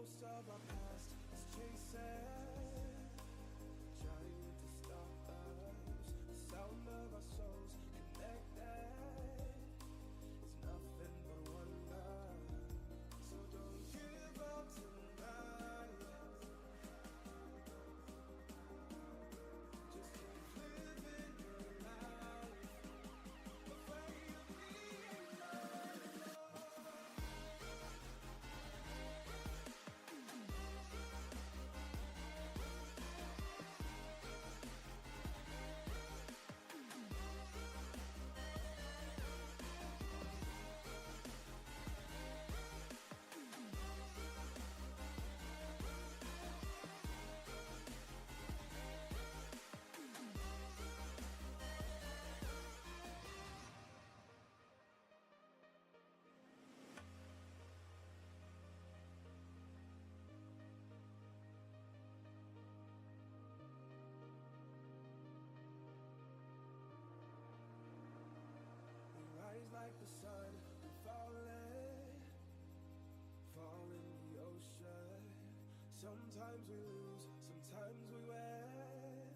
ghost of our past is chasing, trying to stop us. The sound of our souls connected is nothing but wonder. So don't give up tonight. Just keep living your life. Afraid of being alone. Rise like the sun and fall in the ocean. Sometimes we lose, sometimes we win,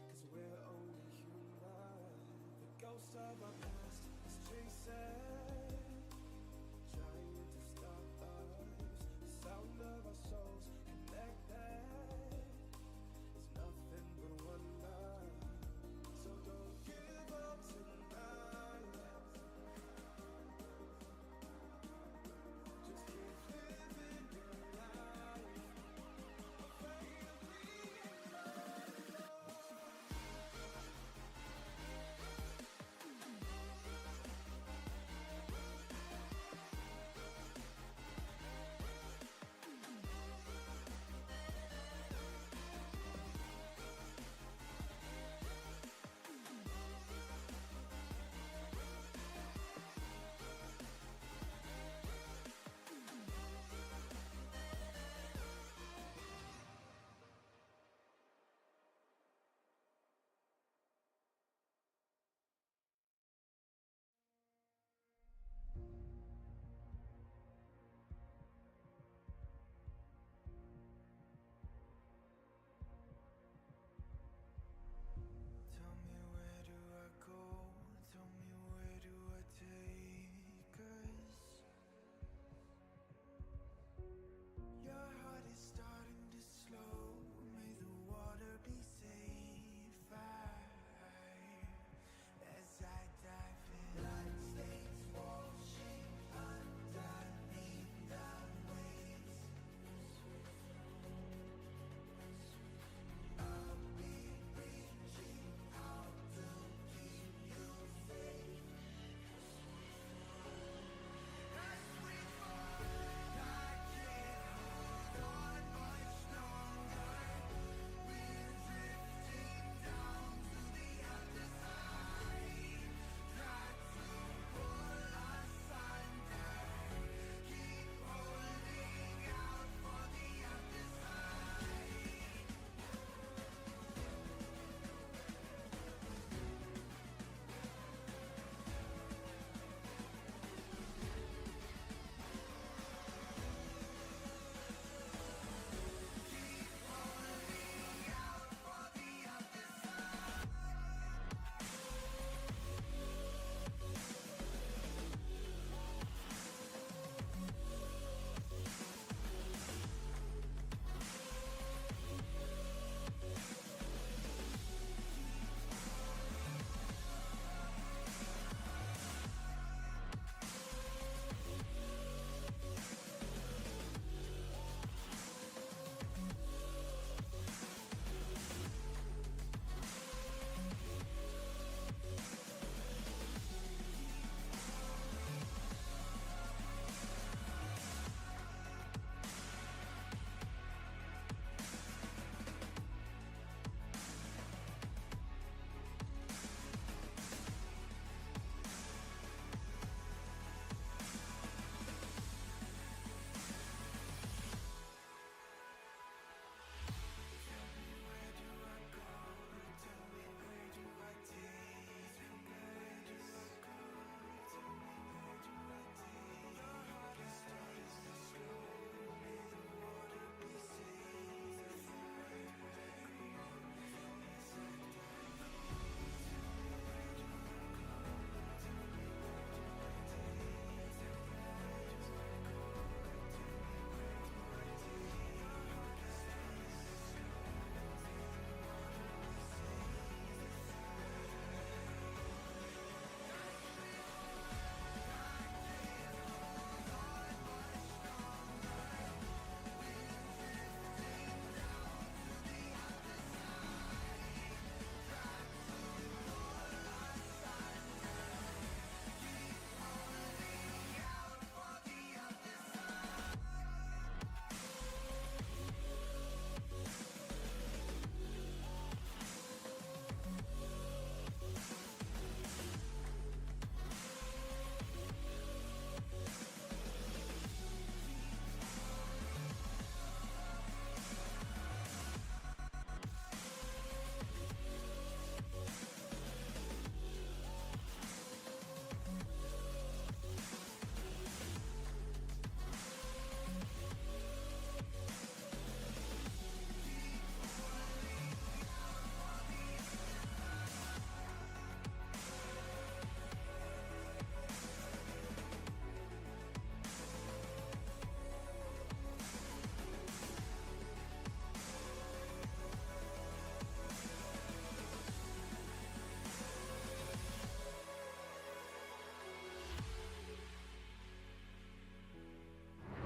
'cause we're only human. The ghost of our past is chasing, trying to stop us. The sound of our souls connected is nothing but wonder. So don't give up tonight. Just keep living your life. Afraid of being alone.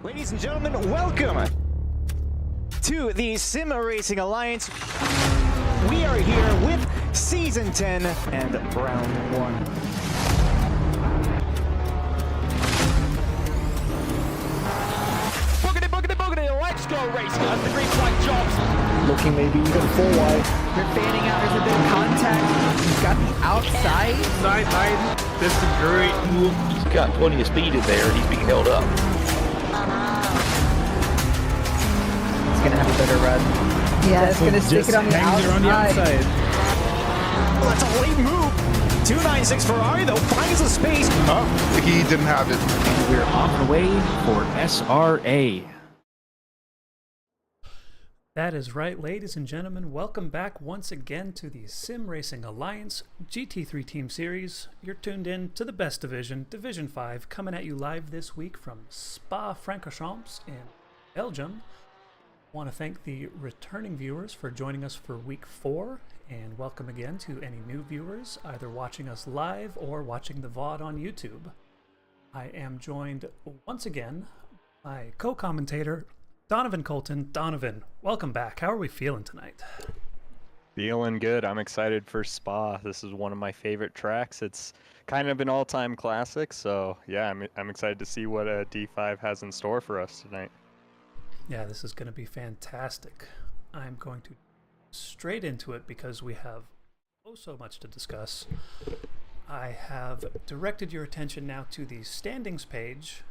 Ladies and gentlemen, welcome to the Sim Racing Alliance. We are here with Season 10 and Round 1. Boogity, let's go racing on the green flag jobs. Looking maybe even full wide. They're fanning out, there's a bit of contact. He's got the outside. Side, this is a great move. He's got plenty of speed in there, he's being held up. He's gonna have a better run. Yeah, it's gonna stick it on the outside. Well, that's a late move. 296 Ferrari, though, finds a space. He didn't have it. We're off and away for SRA. That is right, ladies and gentlemen. Welcome back once again to the Sim Racing Alliance GT3 Team Series. You're tuned in to the best division, Division 5, coming at you live this week from Francorchamps in Belgium. I want to thank the returning viewers for joining us for week 4, and welcome again to any new viewers, either watching us live or watching the VOD on YouTube. I am joined once again by co-commentator Donovan Colton. Donovan, welcome back. How are we feeling tonight? Feeling good. I'm excited for Spa. This is one of my favorite tracks. It's kind of an all-time classic, so yeah, I'm excited to see what D5 has in store for us tonight. Yeah, this is going to be fantastic. I'm going to straight into it because we have so much to discuss. I have directed your attention now to the standings page.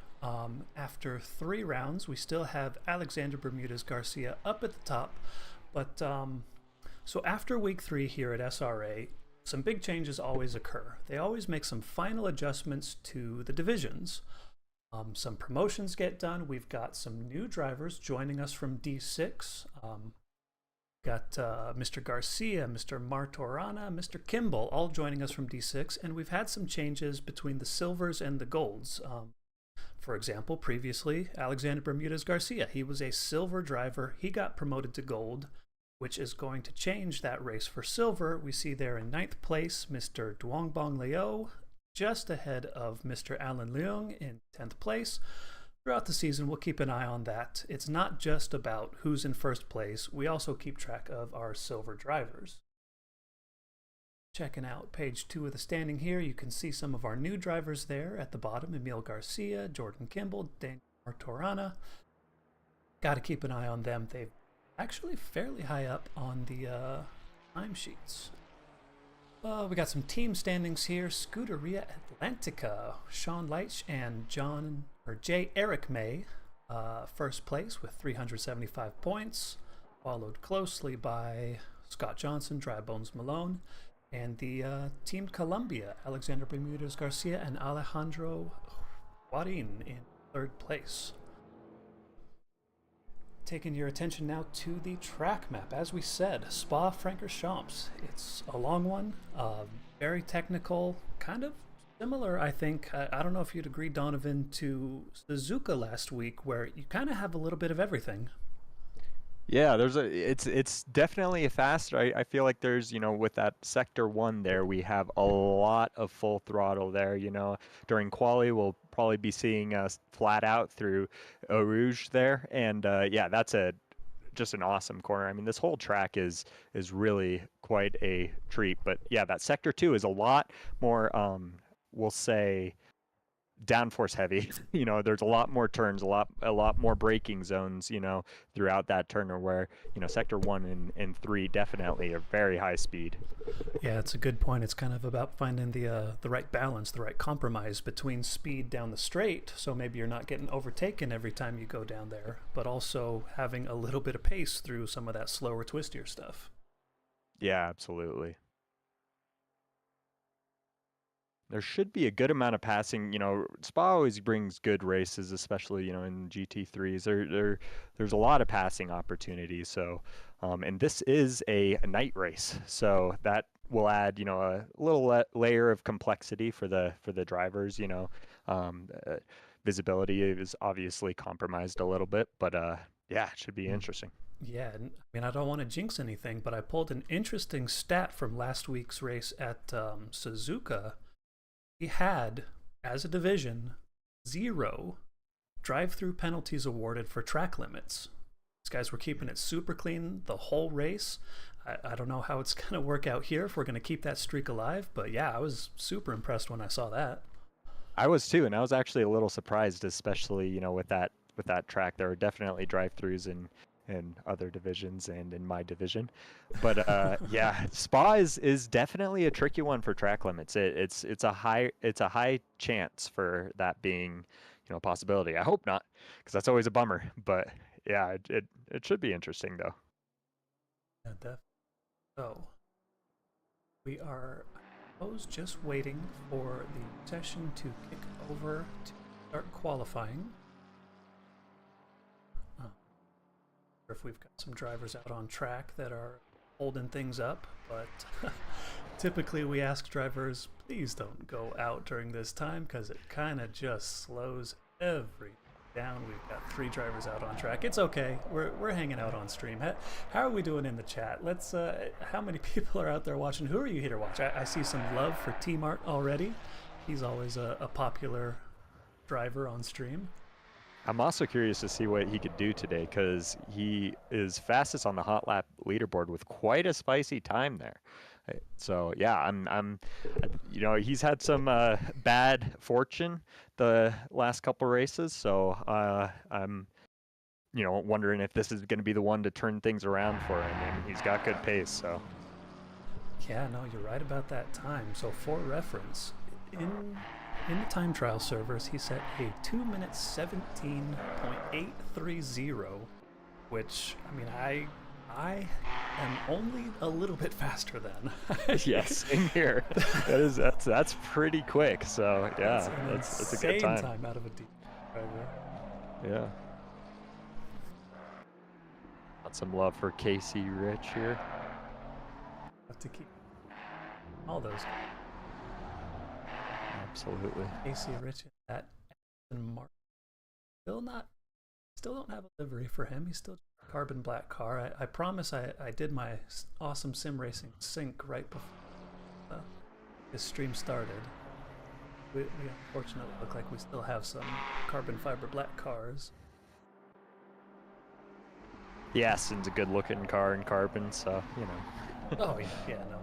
After 3 rounds, we still have Alexander Bermudez Garcia up at the top, but so after week 3 here at SRA, some big changes always occur. They always make some final adjustments to the divisions. Some promotions get done. We've got some new drivers joining us from D6. Got Mr. Garcia, Mr. Martorana, Mr. Kimball, all joining us from D6, and we've had some changes between the silvers and the golds. For example, previously, Alexander Bermudez Garcia, he was a silver driver. He got promoted to gold, which is going to change that race for silver. We see there in 9th place, Mr. Duongbong Leo, just ahead of Mr. Alan Leung in 10th place. Throughout the season, we'll keep an eye on that. It's not just about who's in first place. We also keep track of our silver drivers. Checking out page 2 of the standing here, you can see some of our new drivers there at the bottom. Emil Garcia, Jordan Kimball, Daniel Martorana. Got to keep an eye on them. They're actually fairly high up on the timesheets. We got some team standings here. Scuderia Atlantica, Sean Leitch and J. Eric May, first place with 375 points, followed closely by Scott Johnson, Dry Bones Malone, and the Team Columbia, Alexander Bermudez Garcia and Alejandro Guarin in 3rd place. Taking your attention now to the track map. As we said, Francorchamps. It's a long one, very technical, kind of similar, I think. I don't know if you'd agree, Donovan, to Suzuka last week, where you kind of have a little bit of everything. Yeah, it's definitely a faster. I feel like there's, with that sector 1 there, we have a lot of full throttle there. During quali, we'll probably be seeing us flat out through Eau Rouge there, and yeah, that's just an awesome corner. I mean, this whole track is really quite a treat. But yeah, that sector 2 is a lot more, we'll say, downforce heavy. There's a lot more turns, a lot more braking zones, throughout that turner, where sector 1 and 3 definitely are very high speed. Yeah, it's a good point. It's kind of about finding the right balance, the right compromise between speed down the straight, so maybe you're not getting overtaken every time you go down there, but also having a little bit of pace through some of that slower, twistier stuff. Yeah, absolutely. There should be a good amount of passing. Spa always brings good races, especially, in GT3s. There's a lot of passing opportunities. So, and this is a night race, so that will add, a little layer of complexity for the drivers. Visibility is obviously compromised a little bit, but yeah, it should be interesting. Yeah, I mean, I don't want to jinx anything, but I pulled an interesting stat from last week's race at Suzuka. We had, as a division, 0 drive-through penalties awarded for track limits. These guys were keeping it super clean the whole race. I don't know how it's going to work out here if we're going to keep that streak alive, but yeah, I was super impressed when I saw that. I was too, and I was actually a little surprised, especially, you know, with that track. There were definitely drive-throughs in other divisions and in my division, but yeah, Spa is definitely a tricky one for track limits. It's a high chance for that being, you know, a possibility. I hope not, because that's always a bummer. But yeah, it should be interesting though. Yeah, definitely. So we are, I suppose, just waiting for the session to kick over to start qualifying. If we've got some drivers out on track that are holding things up, but typically we ask drivers, please don't go out during this time because it kind of just slows everything down. We've got 3 drivers out on track. It's okay. We're hanging out on stream. How are we doing in the chat? Let's. How many people are out there watching? Who are you here to watch? I see some love for T-Mart already. He's always a popular driver on stream. I'm also curious to see what he could do today, because he is fastest on the hot lap leaderboard with quite a spicy time there. So yeah, I'm you know, he's had some bad fortune the last couple races, so I'm, you know, wondering if this is going to be the one to turn things around for him. And he's got good pace, so. Yeah, no, you're right about that time. So for reference, in the time trial servers, he set a 2 minutes 17.830, which, I mean, I am only a little bit faster than. Yes, same here. That's pretty quick. So yeah, that's a good time out of a deep driver. Yeah. Got some love for Casey Rich here. Have to keep all those. Absolutely. AC Rich, that Aston Martin. Still don't have a livery for him. He's still a carbon black car. I promise I did my awesome sim racing sync right before this stream started. We unfortunately look like we still have some carbon fiber black cars. The Aston's a good looking car in carbon, so, you know. Oh yeah, no.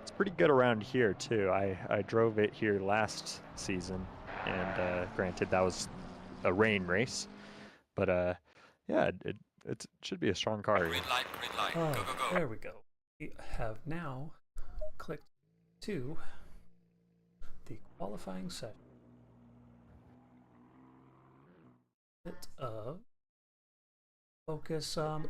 It's pretty good around here too. I drove it here last season, and granted that was a rain race, but yeah, it should be a strong car. Green light, Oh, go, go, go. there we go. We have now clicked to the qualifying session. Bit of focus. So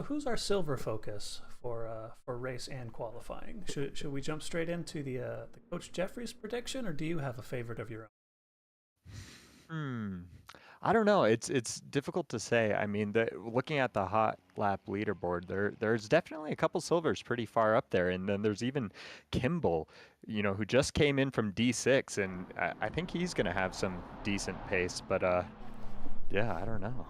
who's our silver focus for race and qualifying? Should we jump straight into the Coach Jeffrey's prediction, or do you have a favorite of your own? I don't know. It's difficult to say. I mean, looking at the hot lap leaderboard, there's definitely a couple silvers pretty far up there, and then there's even Kimball, you know, who just came in from D6, and I think he's gonna have some decent pace. But yeah, I don't know.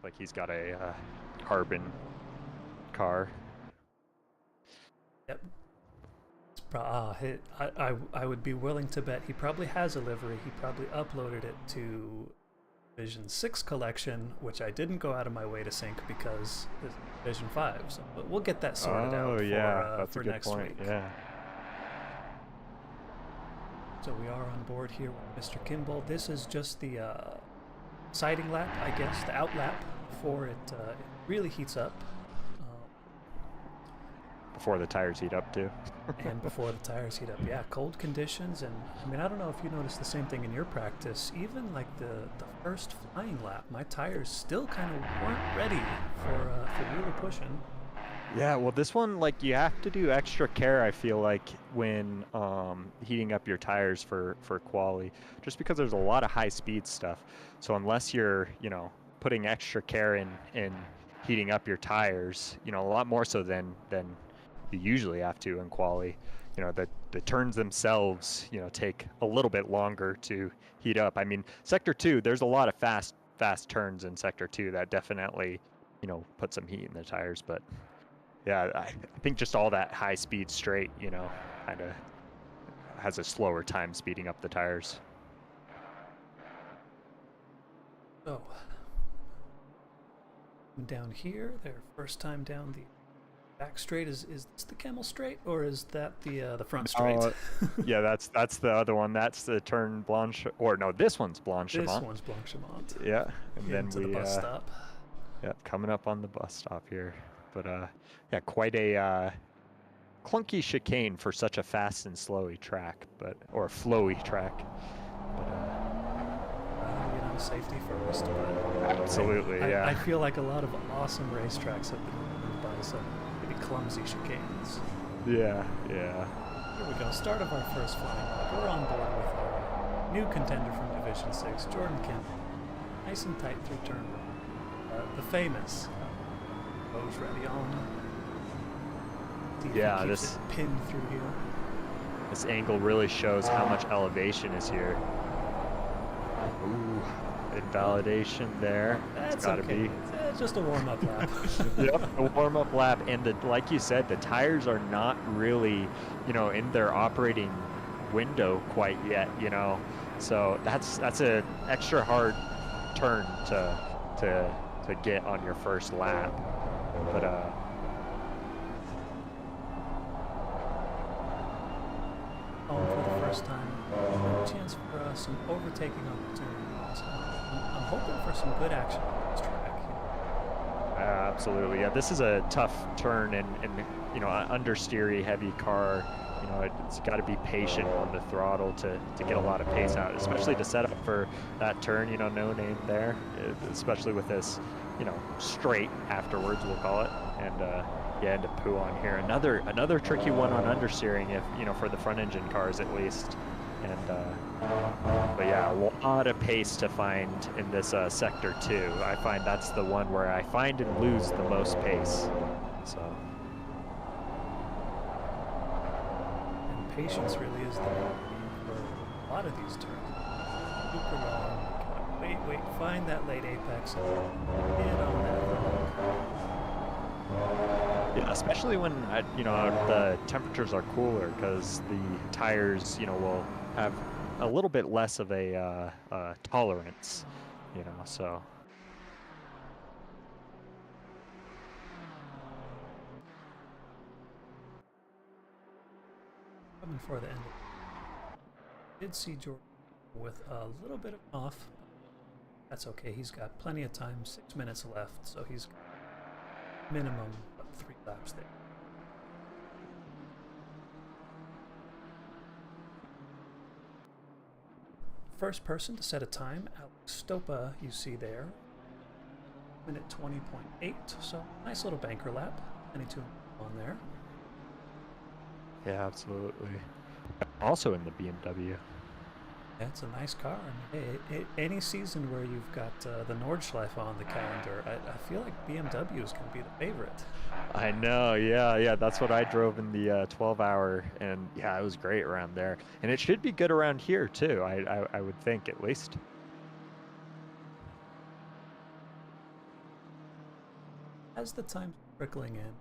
Like he's got a carbon car. Yep. I would be willing to bet he probably has a livery. He probably uploaded it to Division 6 collection, which I didn't go out of my way to sync because it's Division 5. So, but we'll get that sorted out for next week. Yeah. So we are on board here with Mr. Kimball. This is just the siding lap, I guess, the out lap before it really heats up. Before the tires heat up too. And before the tires heat up, yeah, cold conditions. And I mean, I don't know if you noticed the same thing in your practice. Even like the first flying lap, my tires still kind of weren't ready for really pushing. Yeah, well, this one, like, you have to do extra care, I feel like, when heating up your tires for quali, just because there's a lot of high-speed stuff. So unless you're, you know, putting extra care in heating up your tires, you know, a lot more so than you usually have to in quali, you know, the turns themselves, you know, take a little bit longer to heat up. I mean, Sector 2, there's a lot of fast turns in Sector 2 that definitely, you know, put some heat in the tires, but yeah, I think just all that high speed straight, you know, kind of has a slower time speeding up the tires. So, down here, their first time down the back straight. Is this the camel straight, or is that the front straight? Yeah, that's the other one. That's the turn Blanche, or no, this one's Blanchimont. This one's Blanchimont. Yeah, and then to the bus stop. Yeah, coming up on the bus stop here. But yeah, quite a clunky chicane for such a fast and slowy track, or flowy track. But safety first. But absolutely, yeah. I feel like a lot of awesome racetracks have been moved by some maybe clumsy chicanes. Yeah. Here we go. Start of our first flying lap. We're on board with our new contender from Division 6, Jordan Kim. Nice and tight through turn one. The famous Rose Ravion. Yeah, this pinned through here. This angle really shows how much elevation is here. Ooh, invalidation there. That's gotta okay. be. It's just a warm-up lap. Yep, a warm-up lap, and like you said, the tires are not really, in their operating window quite yet. So that's an extra hard turn to get on your first lap, but for the first time, a chance for some overtaking opportunities. I'm hoping for some good action on this track. Absolutely, yeah. This is a tough turn, and an understeery heavy car. It's got to be patient on the throttle to get a lot of pace out, especially to set up for that turn. No name there, especially with this, straight afterwards, we'll call it, and yeah, into poo on here. Another tricky one on understeering, if for the front engine cars at least. And but yeah, a lot of pace to find in this sector 2. I find that's the one where I find and lose the most pace. So. And patience really is the key for a lot of these turns. Super long. Wait, find that late apex and get on that long. Yeah, especially when the temperatures are cooler, because the tires will have a little bit less of a tolerance, so. Coming for the end. Did see Jordan with a little bit of off. That's okay. He's got plenty of time. 6 minutes left, so he's got minimum of 3 laps there. First person to set a time, Alex Stopa, you see there. Minute 20.8, so nice little banker lap. 22 on there. Yeah, absolutely. Also in the BMW. Yeah, it's a nice car. I mean, hey, any season where you've got the Nordschleife on the calendar, I feel like BMW is going to be the favorite. I know, yeah. That's what I drove in the 12-hour, and yeah, it was great around there. And it should be good around here too. I would think, at least. As the time's trickling in,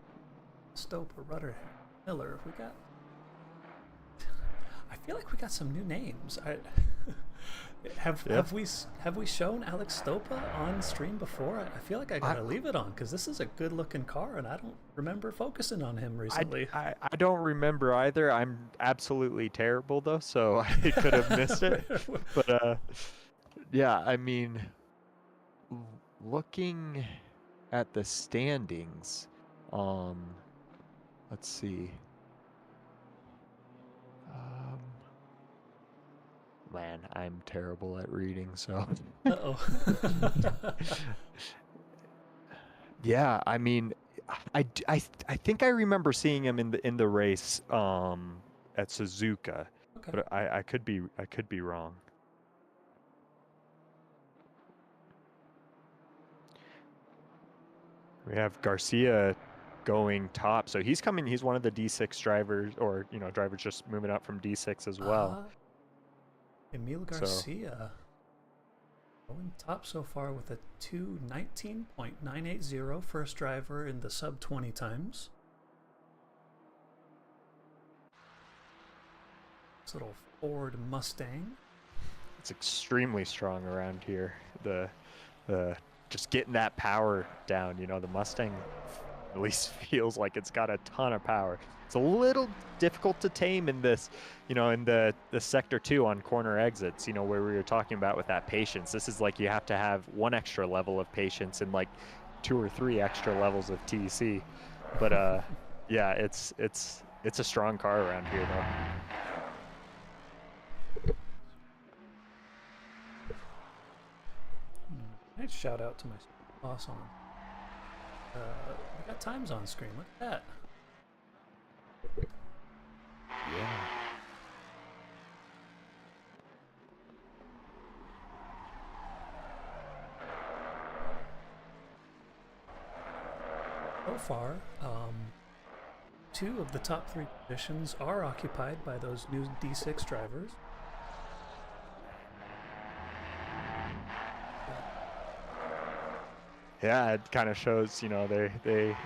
Stopa, Rudder, Miller, I feel like we got some new names. Have we shown Alex Stopa on stream before? I feel like I gotta leave it on because this is a good looking car, and I don't remember focusing on him recently. I don't remember either. I'm absolutely terrible though, so I could have missed it. But yeah, I mean, looking at the standings, let's see. Man, I'm terrible at reading, so. Uh-oh. Yeah, I mean, I think I remember seeing him in the race at Suzuka, Okay. but I could be wrong. We have Garcia going top, so he's coming. He's one of the D6 drivers, or drivers just moving up from D6 as well. Emil Garcia going top so far with a 2:19.980, first driver in the sub 20 times. This little Ford Mustang. It's extremely strong around here. The just getting that power down, you know, the Mustang at least feels like it's got a ton of power. It's a little difficult to tame in this, you know, in the sector 2 on corner exits, you know, where we were talking about with that patience. This is like you have to have 1 extra level of patience and like 2 or 3 extra levels of TC. But yeah, it's a strong car around here though. Nice shout out to my boss on. We got times on screen. Look at that. Yeah. So far, 2 of the top 3 positions are occupied by those new D6 drivers. Yeah, it kind of shows, you know, they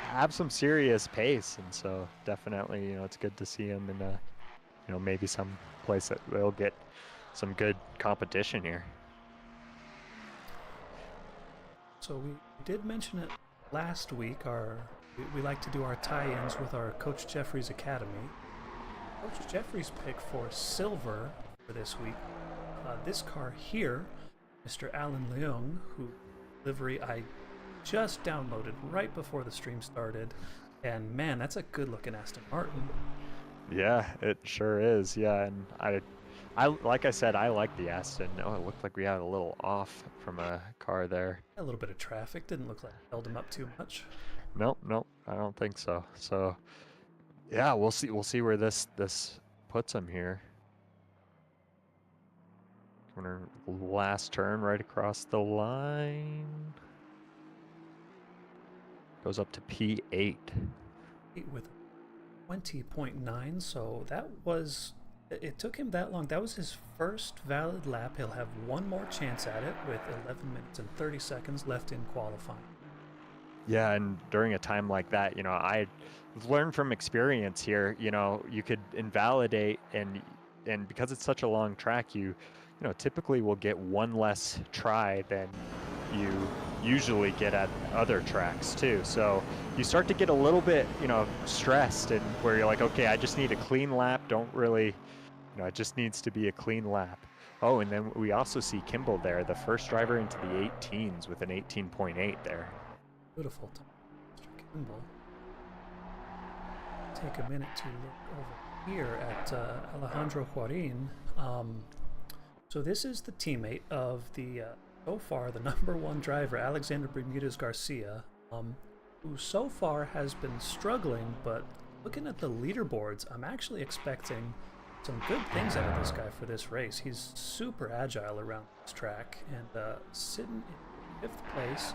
have some serious pace, and so definitely, you know, it's good to see them in a, you know, maybe some place that they'll get some good competition here. So we did mention it last week. We like to do our tie-ins with our Coach Jeffrey's Academy. Coach Jeffrey's pick for silver for this week. This car here, Mr. Alan Leung, who livery I just downloaded right before the stream started, and man, that's a good looking Aston Martin. Yeah, it sure is. Yeah, and I like I said, I like the Aston. Oh, it looked like we had a little off from a car there. A little bit of traffic, didn't look like it held him up too much. Nope, I don't think so. So yeah, we'll see where this puts him here. Corner last turn right across the line. Goes up to P8. With 20.9, so that was, it took him that long. That was his first valid lap. He'll have 1 more chance at it with 11 minutes and 30 seconds left in qualifying. Yeah, and during a time like that, you know, I learned from experience here, you know, you could invalidate, and because it's such a long track, you know, typically will get 1 less try than you usually get at other tracks too. So you start to get a little bit, you know, stressed, and where you're like, okay, I just need a clean lap. Don't really, you know, it just needs to be a clean lap. Oh, and then we also see Kimball there, the first driver into the 18s with an 18.8 there. Beautiful time, Mr. Kimball. Take a minute to look over here at Alejandro Juarin. So this is the teammate of the, so far, the #1 driver, Alexander Bermudez Garcia, who so far has been struggling, but looking at the leaderboards, I'm actually expecting some good things out of this guy for this race. He's super agile around this track, and sitting in 5th place,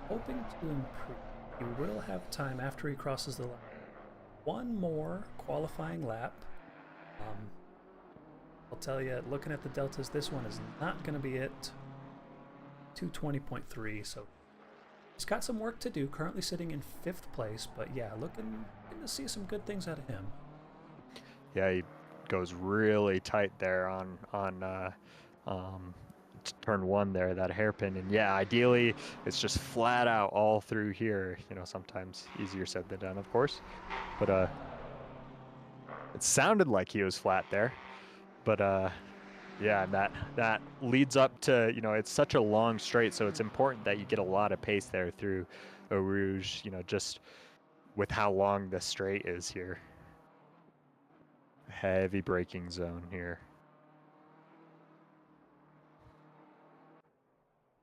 hoping to improve. He will have time after he crosses the line. 1 more qualifying lap. I'll tell you, looking at the deltas, this one is not going to be it. 220.3, so he's got some work to do. Currently sitting in 5th place, but yeah, looking to see some good things out of him. Yeah, he goes really tight there on turn 1 there, that hairpin, and yeah, ideally it's just flat out all through here. You know, sometimes easier said than done, of course, but it sounded like he was flat there. But yeah, that leads up to, you know, it's such a long straight, so it's important that you get a lot of pace there through Eau Rouge, you know, just with how long the straight is here. Heavy braking zone here.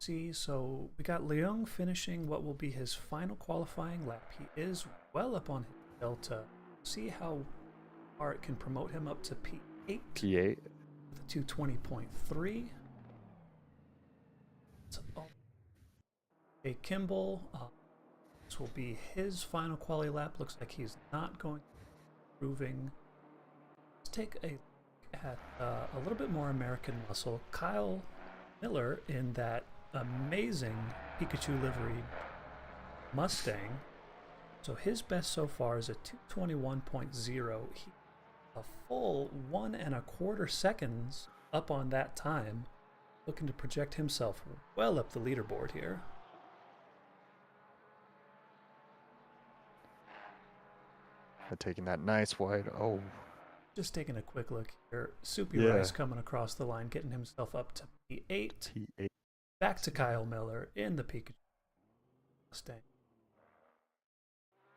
See, so we got Leung finishing what will be his final qualifying lap. He is well up on his delta. See how far it can promote him up to P8. P8. The 220.3. A Kimball. This will be his final quali lap. Looks like he's not going to be improving. Let's take a look at a little bit more American muscle. Kyle Miller in that amazing Pikachu livery Mustang. So his best so far is a 221.0. a full 1 1/4 seconds up on that time, looking to project himself well up the leaderboard here. Taking that nice wide. Oh, just taking a quick look here. Soupy Rice coming across the line, getting himself up to P8. Back to Kyle Miller in the Pikachu Mustang.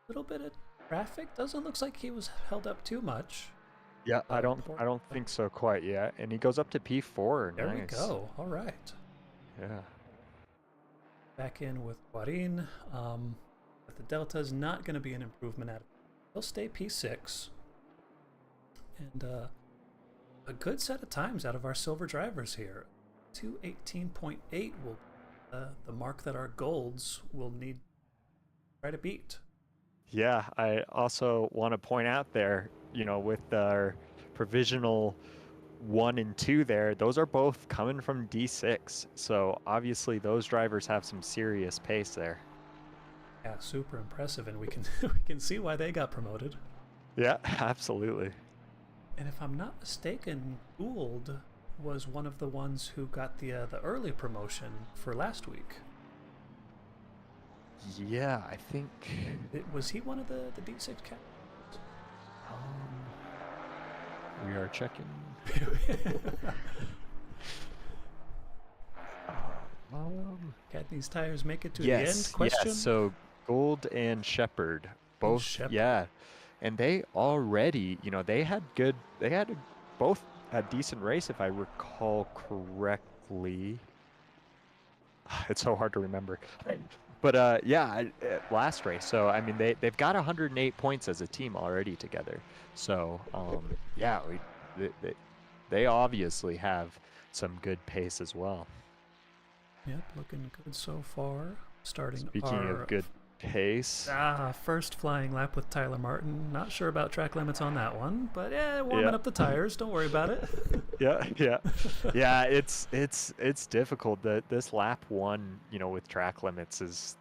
Little bit of traffic. Doesn't look like he was held up too much. Yeah, I don't think so quite yet. And he goes up to P4. There nice. we go. All right. Yeah. Back in with Guarin. But the Delta is not going to be an improvement at it. He'll stay P6. And a good set of times out of our silver drivers here. 2:18.8 will be the mark that our golds will need to try to beat. Yeah, I also want to point out there, with our provisional 1 and 2 there, those are both coming from D6. So obviously those drivers have some serious pace there. Yeah, super impressive, and we can we can see why they got promoted. Yeah, absolutely. And if I'm not mistaken, Gould was one of the ones who got the early promotion for last week. Yeah, I think. Was he one of the D6 captains? We are checking. Can these tires make it to yes, the end? Question. Yes. So Gould and Shepard both. Yeah, and they already, both had decent race if I recall correctly. It's so hard to remember. But last race. So I mean, they've got 108 points as a team already together. So they obviously have some good pace as well. Yep, looking good so far. Speaking of good pace. First flying lap with Tyler Martin. Not sure about track limits on that one, but warming up the tires. Don't worry about it. Yeah. It's difficult. This lap 1, with track limits is,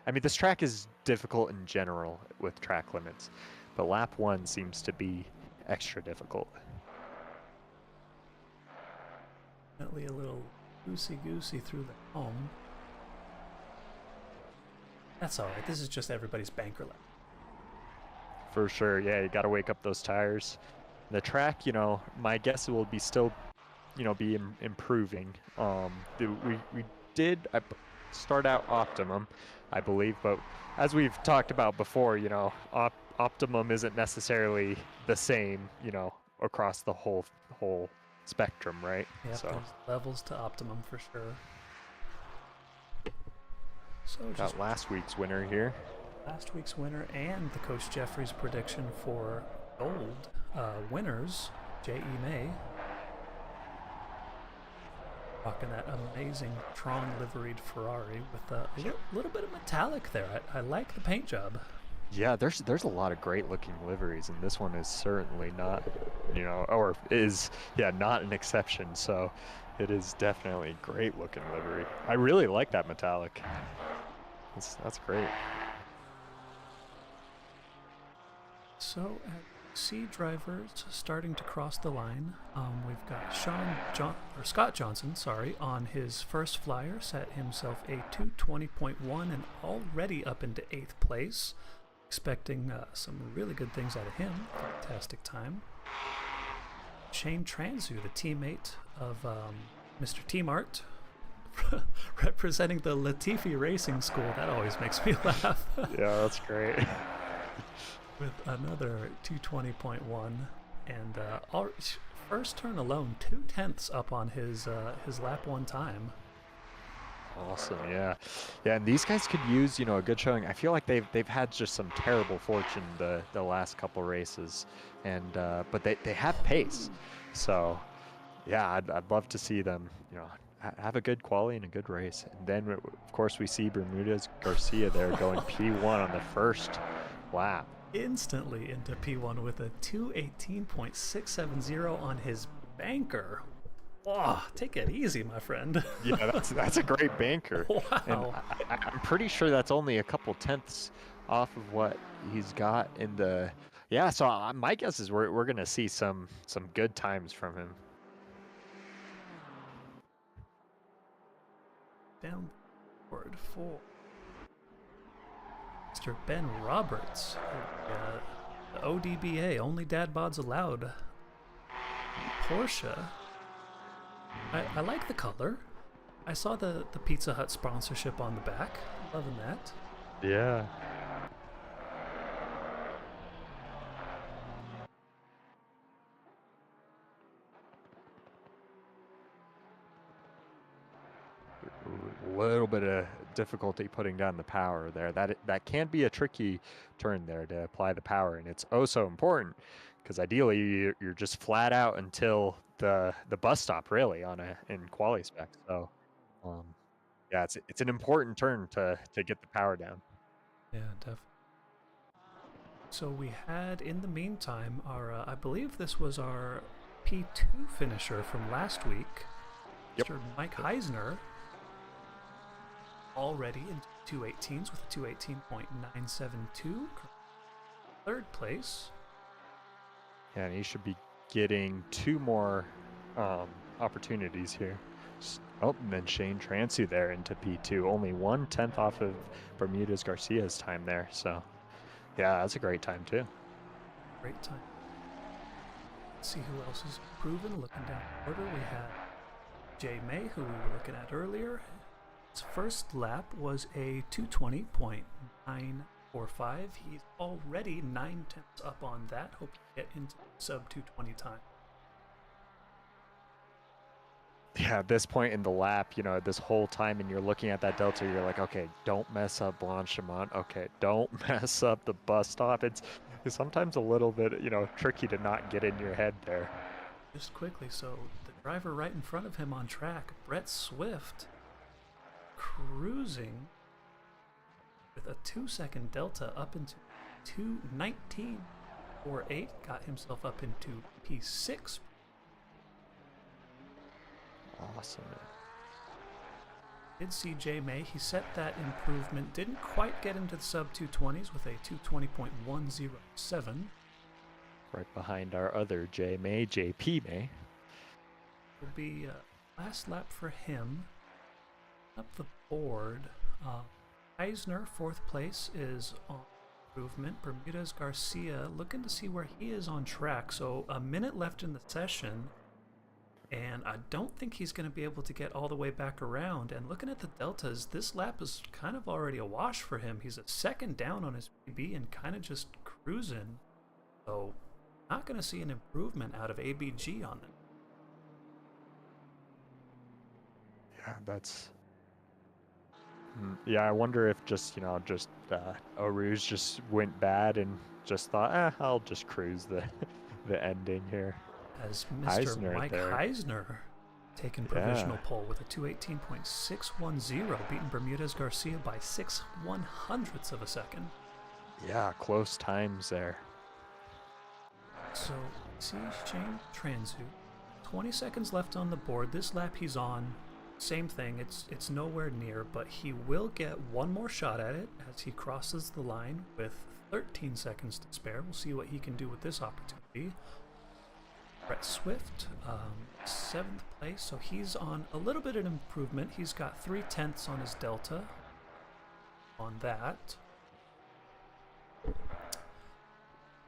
I mean, this track is difficult in general with track limits, but lap 1 seems to be extra difficult. Definitely a little goosey through the home. That's all right. This is just everybody's banker lap. For sure. Yeah, you got to wake up those tires. The track, my guess will be still, be improving. We did start out optimum, I believe, but as we've talked about before, optimum isn't necessarily the same, across the whole spectrum, right? Yeah, so there's levels to optimum for sure. So got last week's winner here. Last week's winner and the Coach Jeffrey's prediction for gold winners, J.E. May. Rocking that amazing Tron liveried Ferrari with a little bit of metallic there. I like the paint job. Yeah, there's a lot of great looking liveries, and this one is certainly not, not an exception. So it is definitely great looking livery. I really like that metallic. That's great. So at C drivers starting to cross the line, we've got Scott Johnson, on his first flyer, set himself a 2:20.1 and already up into 8th place. Expecting some really good things out of him. Fantastic time. Shane Transu, the teammate of Mr. T-Mart, representing the Latifi Racing School. That always makes me laugh. Yeah, that's great. With another 2:20.1 and first turn alone, 2/10 up on his lap 1 time. Awesome, yeah, and these guys could use, a good showing. I feel like they've had just some terrible fortune the last couple races, and but they have pace, so yeah, I'd love to see them, have a good quali and a good race. And then of course we see Bermudez Garcia there going P1 on the first lap. Instantly into P1 with a 2:18.670 on his banker. Oh, take it easy, my friend. Yeah, that's a great banker. Wow. And I'm pretty sure that's only a couple tenths off of what he's got in the, Yeah, so my guess is we're gonna see some good times from him. Down board for Mr. Ben Roberts. The ODBA, only dad bods allowed. Porsche. I like the color. I saw the Pizza Hut sponsorship on the back. Loving that. Yeah. A little bit of difficulty putting down the power there. That can be a tricky turn there to apply the power, and it's oh so important because ideally you're just flat out until the bus stop really in quali spec. So yeah, it's an important turn to get the power down. Yeah, definitely. So we had in the meantime our I believe this was our P2 finisher from last week, Yep. Mr. Mike Heisner. Already in 218s with a 218.972, third place. Yeah, and he should be getting 2 more opportunities here. Oh, and then Shane Transu there into P2, only 1/10 off of Bermudez Garcia's time there. So, yeah, that's a great time too. Great time. Let's see who else is proven. Looking down the order, we had Jay May, who we were looking at earlier. His first lap was a 220.945. He's already 9/10 up on that. Hope to get into sub 220 time. Yeah, at this point in the lap, this whole time, and you're looking at that delta, you're like, okay, don't mess up Blanchimont. Okay, don't mess up the bus stop. It's sometimes a little bit, tricky to not get in your head there. Just quickly, so the driver right in front of him on track, Brett Swift, cruising with a 2-second delta up into 2:19.48, got himself up into P6. Awesome. Did see Jay May, he set that improvement, didn't quite get into the sub 220s with a 220.107. Right behind our other J May, JP May. Will be last lap for him. Up the board, Eisner, 4th place, is on improvement. Bermudez Garcia looking to see where he is on track. So a minute left in the session, and I don't think he's going to be able to get all the way back around. And looking at the deltas, this lap is kind of already a wash for him. He's a second down on his PB and kind of just cruising. So not going to see an improvement out of ABG on them. Yeah, that's... Yeah, I wonder if just Eau Rouge just went bad and just thought, I'll just cruise the ending here. As Mr. Eisner Mike there. Heisner taking provisional pole with a 218.610, beating Bermudez Garcia by 6/100ths of a second. Yeah, close times there. So, see Shane Transu, 20 seconds left on the board. This lap he's on. Same thing, it's nowhere near, but he will get one more shot at it as he crosses the line with 13 seconds to spare. We'll see what he can do with this opportunity. Brett Swift, 7th place, so he's on a little bit of improvement. He's got 3/10 on his delta on that.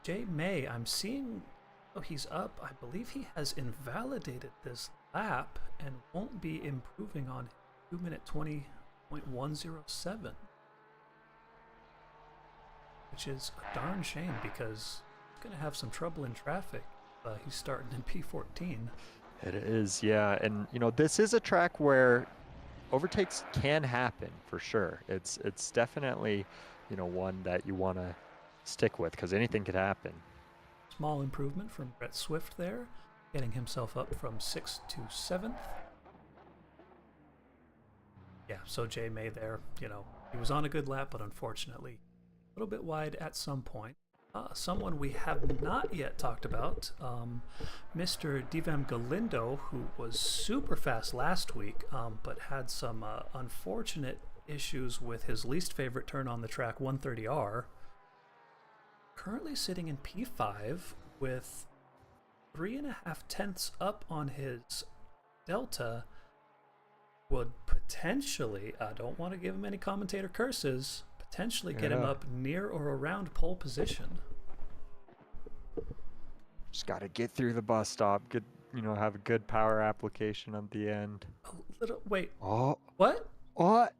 Jay May, I'm seeing, he's up. I believe he has invalidated this lap and won't be improving on 2-minute 20.107, which is a darn shame because he's going to have some trouble in traffic. He's starting in P14. It is, yeah, and this is a track where overtakes can happen for sure. It's definitely one that you want to stick with because anything could happen. Small improvement from Brett Swift there, getting himself up from 6th to 7th. Yeah, so Jay May there, he was on a good lap, but unfortunately a little bit wide at some point. Someone we have not yet talked about, Mr. Divam Galindo, who was super fast last week, but had some unfortunate issues with his least favorite turn on the track, 130R. currently sitting in P5 with 3.5 tenths up on his delta. Would potentially, I don't want to give him any commentator curses, potentially get him up near or around pole position. Just got to get through the bus stop. Good, have a good power application at the end. Wait. Oh. What? What?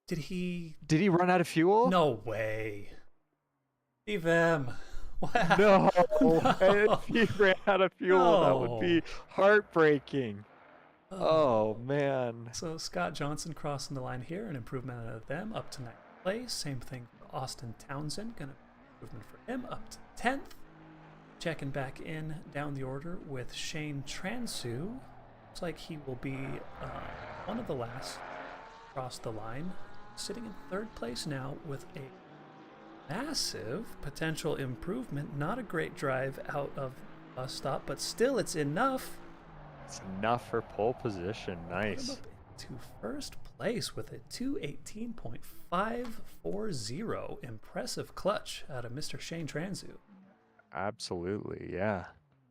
Did he run out of fuel? No way. Leave him. What? No. No. If he ran out of fuel, that would be heartbreaking. Oh, man. So Scott Johnson crossing the line here, an improvement out of them up to 9th place. Same thing for Austin Townsend, gonna improvement for him up to 10th. Checking back in down the order with Shane Transu. Looks like he will be one of the last across the line, sitting in 3rd place now with a massive potential improvement. Not a great drive out of bus stop, but still it's enough. It's enough for pole position. Nice. To 1st place with a 2:18.540. Impressive clutch out of Mr. Shane Transu. Absolutely, yeah.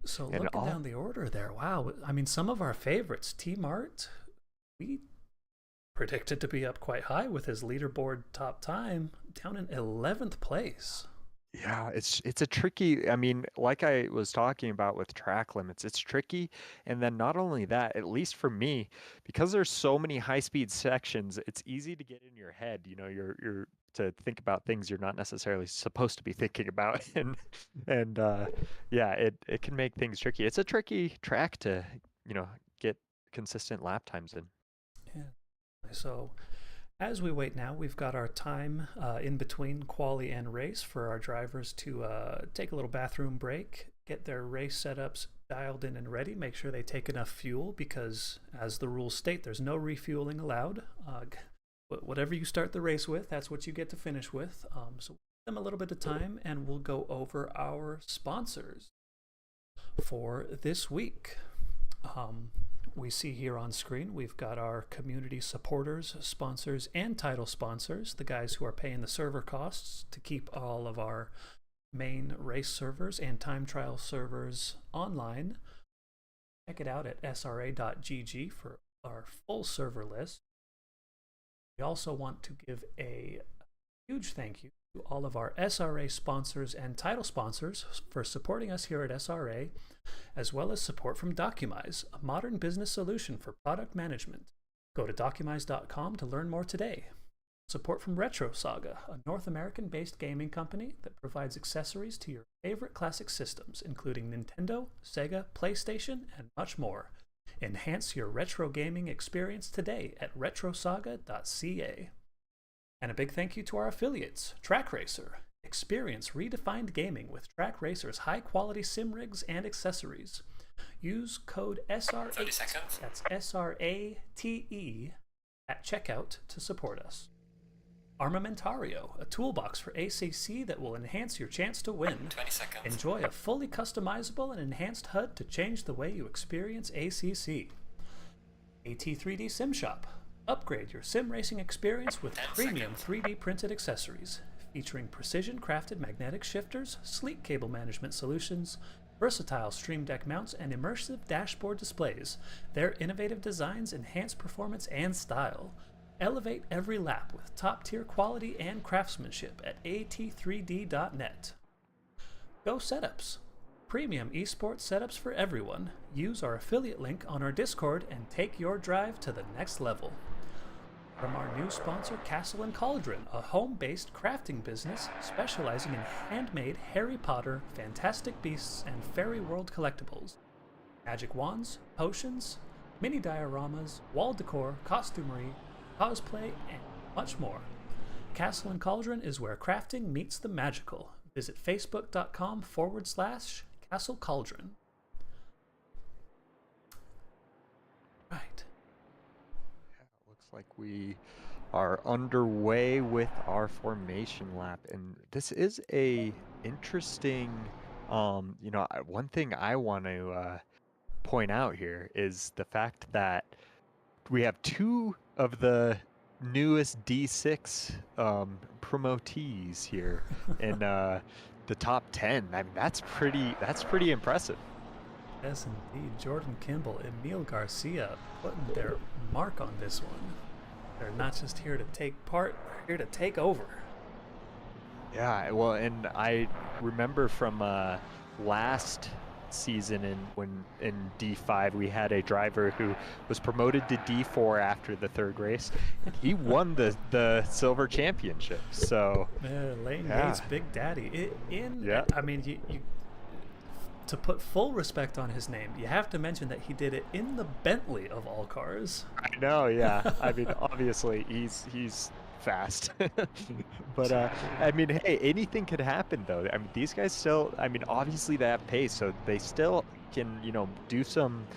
So looking down the order there, wow. I mean, some of our favorites, T-Mart, we predicted to be up quite high with his leaderboard top time, down in 11th place. Yeah, it's a tricky, I mean, like I was talking about with track limits, it's tricky. And then not only that, at least for me, because there's so many high-speed sections, it's easy to get in your head, you're to think about things you're not necessarily supposed to be thinking about. And yeah, it can make things tricky. It's a tricky track to, get consistent lap times in. Yeah. So as we wait now, we've got our time in between quali and race for our drivers to take a little bathroom break, get their race setups dialed in and ready, make sure they take enough fuel because, as the rules state, there's no refueling allowed. Whatever you start the race with, that's what you get to finish with. So give them a little bit of time and we'll go over our sponsors for this week. We see here on screen, we've got our community supporters, sponsors, and title sponsors, the guys who are paying the server costs to keep all of our main race servers and time trial servers online. Check it out at sra.gg for our full server list. We also want to give a huge thank you to all of our SRA sponsors and title sponsors for supporting us here at SRA, as well as support from Documise, a modern business solution for product management. Go to documise.com to learn more today. Support from Retro Saga, a North American-based gaming company that provides accessories to your favorite classic systems, including Nintendo, Sega, PlayStation, and much more. Enhance your retro gaming experience today at retrosaga.ca. And a big thank you to our affiliates, Track Racer. Experience redefined gaming with Track Racer's high-quality sim rigs and accessories. Use code SRA, 30 seconds. that's SRATE, at checkout to support us. Armamentario, a toolbox for ACC that will enhance your chance to win. 20 seconds. Enjoy a fully customizable and enhanced HUD to change the way you experience ACC. AT3D Sim Shop. Upgrade your sim racing experience with 10 premium seconds. 3D printed accessories, featuring precision crafted magnetic shifters, sleek cable management solutions, versatile stream deck mounts, and immersive dashboard displays. Their innovative designs enhance performance and style. Elevate every lap with top-tier quality and craftsmanship at at3d.net. Go Setups. Premium esports setups for everyone. Use our affiliate link on our Discord and take your drive to the next level. From our new sponsor, Castle & Cauldron, a home-based crafting business specializing in handmade Harry Potter, Fantastic Beasts, and Fairy World collectibles. Magic wands, potions, mini dioramas, wall decor, costumery, cosplay, and much more. Castle & Cauldron is where crafting meets the magical. Visit facebook.com/Castle Cauldron. Right. Looks like we are underway with our formation lap, and this is a interesting, one thing I want to point out here is the fact that we have two of the newest D6 promotees here, and the top 10. I mean, that's pretty impressive. Yes, indeed. Jordan Kimball, Emil Garcia putting their mark on this one. They're not just here to take part, they're here to take over. Yeah, well, and I remember from last season in D5 we had a driver who was promoted to D4 after the third race, and he won the silver championship. So Lane yeah. Yates, Big Daddy. Yeah. I mean, you to put full respect on his name, you have to mention that he did it in the Bentley of all cars. I know, yeah. I mean, obviously he's fast, but I mean, hey, anything could happen though. I mean, these guys still, I mean, obviously they have pace, so they still can, you know, get some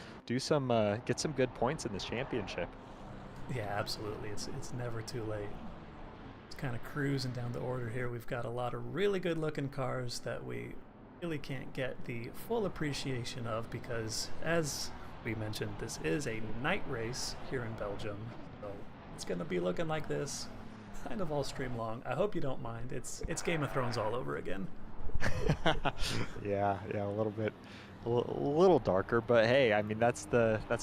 good points in this championship. Yeah, absolutely. It's never too late. It's kind of cruising down the order here. We've got a lot of really good looking cars that we really can't get the full appreciation of because, as we mentioned, this is a night race here in Belgium, so it's gonna be looking like this kind of all stream long. I hope you don't mind. It's Game of Thrones all over again. yeah, a little bit, a little darker, but hey, I mean, that's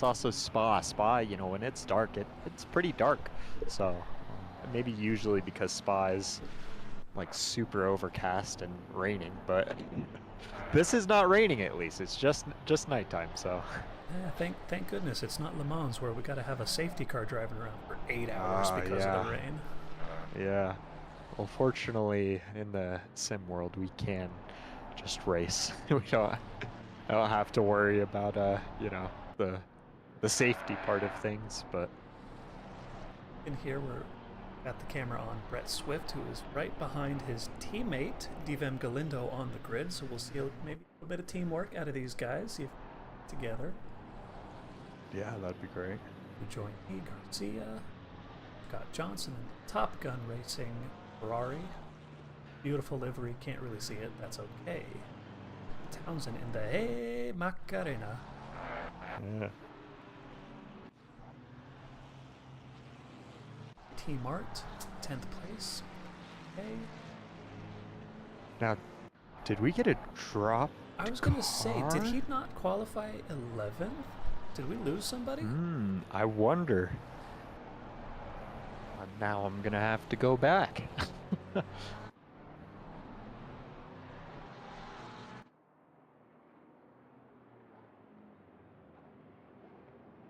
also Spa, you know, when it's dark, it's pretty dark. So maybe usually because Spa is like super overcast and raining, but this is not raining, at least it's just nighttime. So yeah, thank goodness it's not Le Mans where we got to have a safety car driving around for 8 hours because of the rain. Yeah, well, fortunately in the sim world we can just race. We don't have to worry about you know, the safety part of things. But in here we're got the camera on Brett Swift, who is right behind his teammate Divem Galindo on the grid, so we'll see maybe a little bit of teamwork out of these guys, see if they're together. Yeah, that'd be great. We join me, Garcia, Scott Johnson, and Top Gun Racing Ferrari. Beautiful livery, can't really see it, that's okay. Townsend in the Hey Macarena. Yeah. T Mart, 10th place. Okay. Now, did we get a drop? I was gonna say, did he not qualify 11th? Did we lose somebody? I wonder. Now I'm gonna have to go back.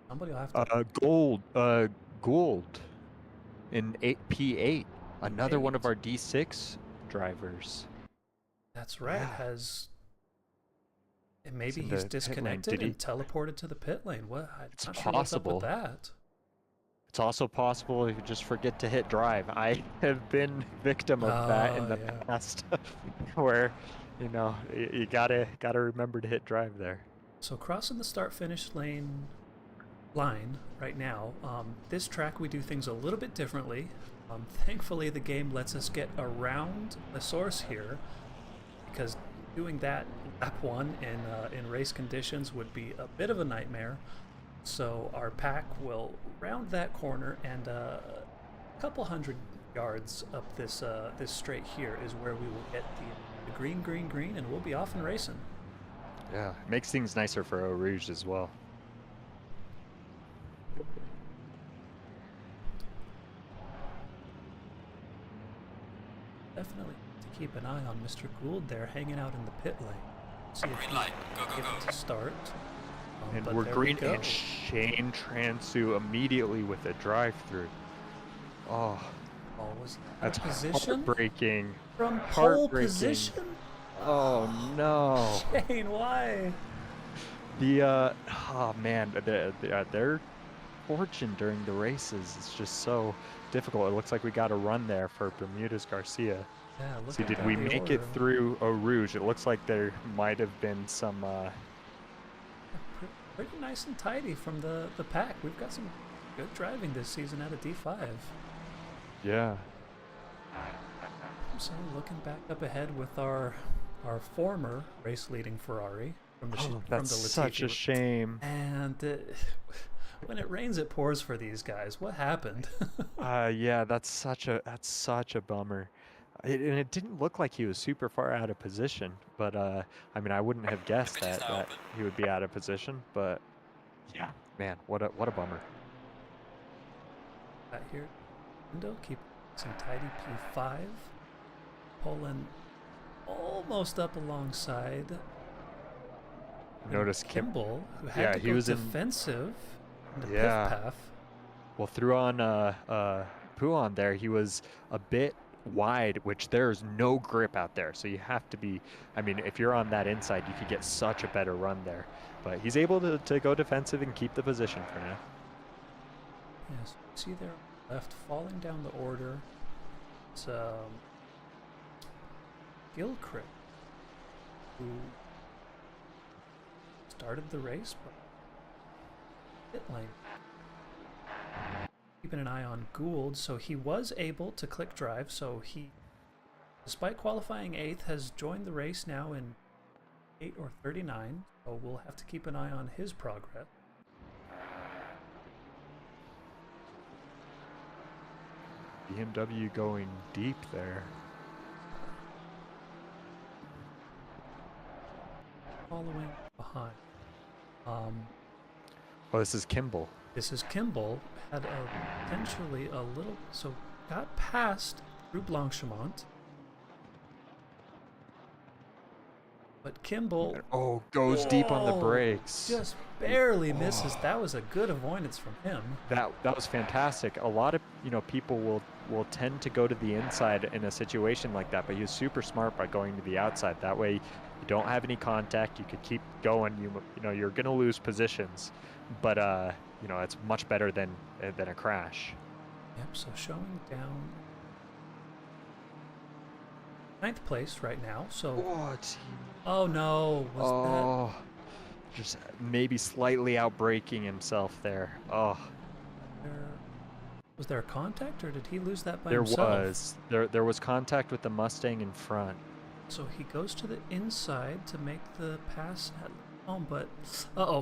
Somebody will have to. Gould in P8. Another one of our D6 drivers. That's right. Yeah. And maybe he's disconnected and teleported to the pit lane. What? It's not possible. Sure what's up with that. It's also possible if you just forget to hit drive. I have been victim of that in the past, where, you know, you gotta remember to hit drive there. So crossing the start-finish line right now. This track we do things a little bit differently. Thankfully, the game lets us get around the source here, because doing that lap one in race conditions would be a bit of a nightmare. So our pack will round that corner, and a couple hundred yards up this straight here is where we will get the green, and we'll be off and racing. Yeah, it makes things nicer for Eau Rouge as well. Definitely to keep an eye on Mr. Gould there, hanging out in the pit lane. See if he can get to start. And we're green, and Shane Transu immediately with a drive-through. Oh, was that's position? Heartbreaking. From pole position? Oh no, Shane, why? Oh man, their fortune during the races is just so difficult. It looks like we got a run there for Bermudez Garcia. Yeah, look. See, did we make it through Eau Rouge? It looks like there might have been some. Pretty nice and tidy from the pack. We've got some good driving this season out of D5. Yeah. So looking back up ahead with our former race leading Ferrari from the that's from the Latifi. Such a shame. And when it rains, it pours for these guys. What happened? Yeah, that's such a bummer. and it didn't look like he was super far out of position, but I mean, I wouldn't have guessed that he would be out of position, but yeah, man, what a bummer. Here, window, keep some tidy P5, pulling almost up alongside. Notice Kimball, who had to he go was defensive in the Yeah. piff path. Well, through on Puon there, he was a bit wide, which there's no grip out there. So you have to be, I mean, if you're on that inside, you could get such a better run there. But he's able to go defensive and keep the position for now. Yes, see there, left, falling down the order. It's Gilchrist, who started the race, but pit lane. Keeping an eye on Gould, so he was able to click drive, so he, despite qualifying 8th, has joined the race now in 8 or 39, so we'll have to keep an eye on his progress. BMW going deep there. Following behind. Oh, this is Kimball. This is Kimball, had potentially a little, so got past through Blanchemont. But Kimball Goes deep on the brakes. just barely misses. That was a good avoidance from him. That was fantastic. A lot of people will tend to go to the inside in a situation like that, but he was super smart by going to the outside. That way, you don't have any contact. You could keep going. You're gonna lose positions, but it's much better than a crash. Yep. So showing down 9th place right now. So. Oh no! Just maybe slightly outbraking himself there. Oh. Was there a contact, or did he lose that by there himself? There was contact with the Mustang in front. So he goes to the inside to make the pass at home, but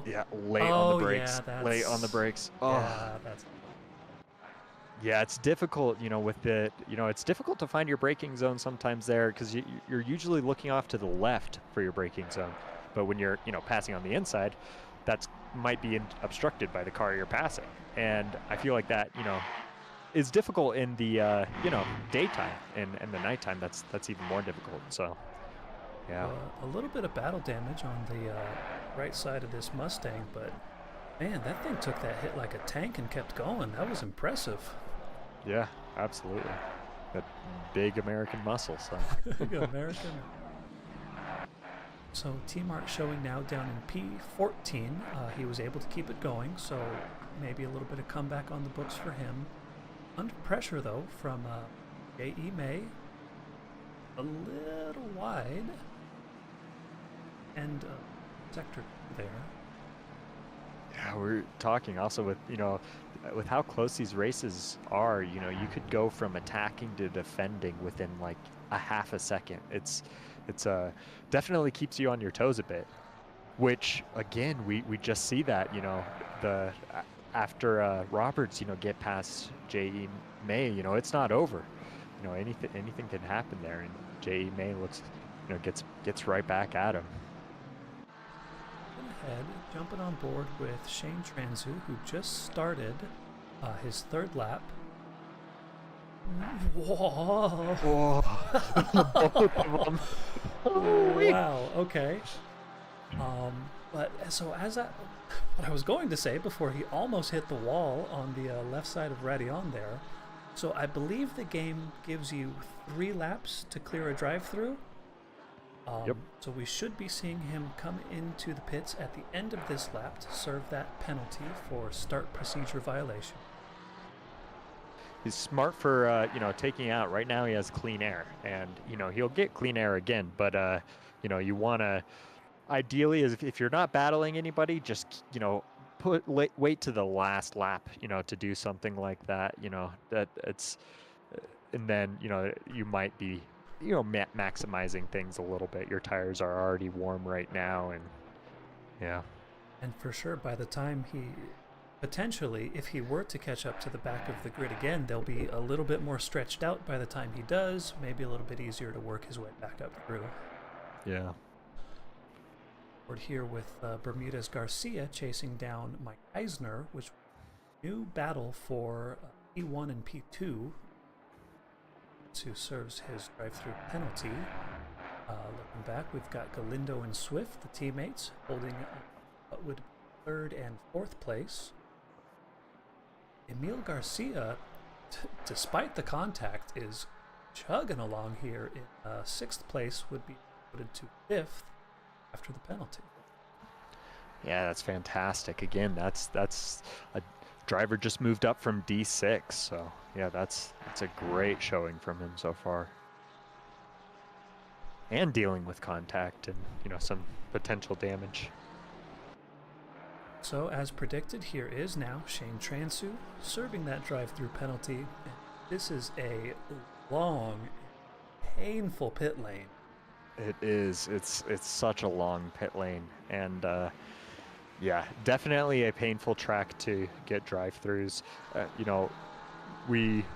Yeah, late on the brakes. Yeah, that's, late on the brakes. Oh. Yeah, that's. Yeah, it's difficult, with the, it's difficult to find your braking zone sometimes there because you're usually looking off to the left for your braking zone. But when you're, passing on the inside, that's might be obstructed by the car you're passing. And I feel like that, is difficult in the, daytime, and the nighttime. That's even more difficult. So, yeah. A little bit of battle damage on the right side of this Mustang, but man, that thing took that hit like a tank and kept going. That was impressive. Yeah, absolutely. That big American muscle. So. Big American. So T-Mart showing now down in P14. He was able to keep it going, so maybe a little bit of comeback on the books for him. Under pressure, though, from J.E. May. A little wide. And sector there. Yeah, we're talking also with, with how close these races are, you could go from attacking to defending within like a half a second. It's definitely keeps you on your toes a bit, which again, we just see that, after Roberts, get past J.E. May, it's not over. Anything can happen there, and J.E. May looks, gets right back at him. Ahead, jumping on board with Shane Transu, who just started his 3rd lap. Whoa! Both of them. Wow. Okay. But so what I was going to say before he almost hit the wall on the left side of Radion there. So I believe the game gives you 3 laps to clear a drive-through. Yep. So we should be seeing him come into the pits at the end of this lap to serve that penalty for start procedure violation. He's smart for taking out. Right now he has clean air, and he'll get clean air again. But you want to, ideally, if you're not battling anybody, just wait to the last lap, to do something like that. That it's, and then you might be. Maximizing things a little bit. Your tires are already warm right now, and yeah. And for sure, by the time he potentially, if he were to catch up to the back of the grid again, they'll be a little bit more stretched out by the time he does, maybe a little bit easier to work his way back up through. Yeah. We're here with Bermudez Garcia chasing down Mike Eisner, which new battle for P1 and P2, who serves his drive-through penalty. Looking back, we've got Galindo and Swift, the teammates, holding what would be third and fourth place. Emil Garcia, despite the contact, is chugging along here in sixth place, would be voted to fifth after the penalty. Yeah, that's fantastic. Again, that's a driver just moved up from D6, so yeah, that's a great showing from him so far. And dealing with contact and, you know, some potential damage. So, as predicted, here is now Shane Transu serving that drive-through penalty. And this is a long, painful pit lane. It is. It's such a long pit lane, and yeah, definitely a painful track to get drive-throughs. You know, we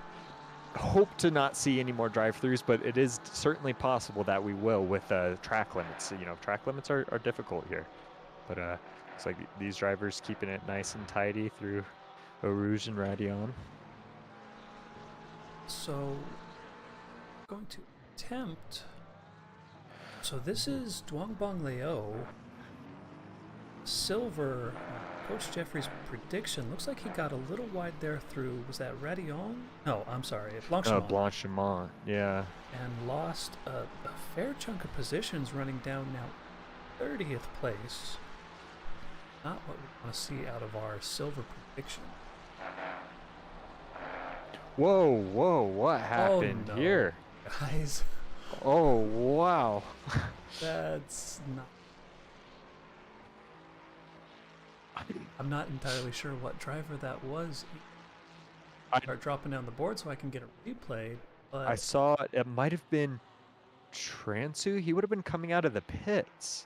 hope to not see any more drive-throughs, but it is certainly possible that we will with track limits. You know, track limits are difficult here, but it's like these drivers keeping it nice and tidy through Eau Rouge and Radion. So, going to attempt. So this is Duangbang Leo. Silver. Coach Jeffrey's prediction looks like he got a little wide there through, was that Radion? No, I'm sorry, Blanchimont. Blanchimont, yeah. And lost a fair chunk of positions, running down now 30th place. Not what we want to see out of our silver prediction. Whoa, what happened here? Guys. Oh, wow. That's not... I'm not entirely sure what driver that was. Start dropping down the board so I can get a replay. But I saw it might have been Transu. He would have been coming out of the pits.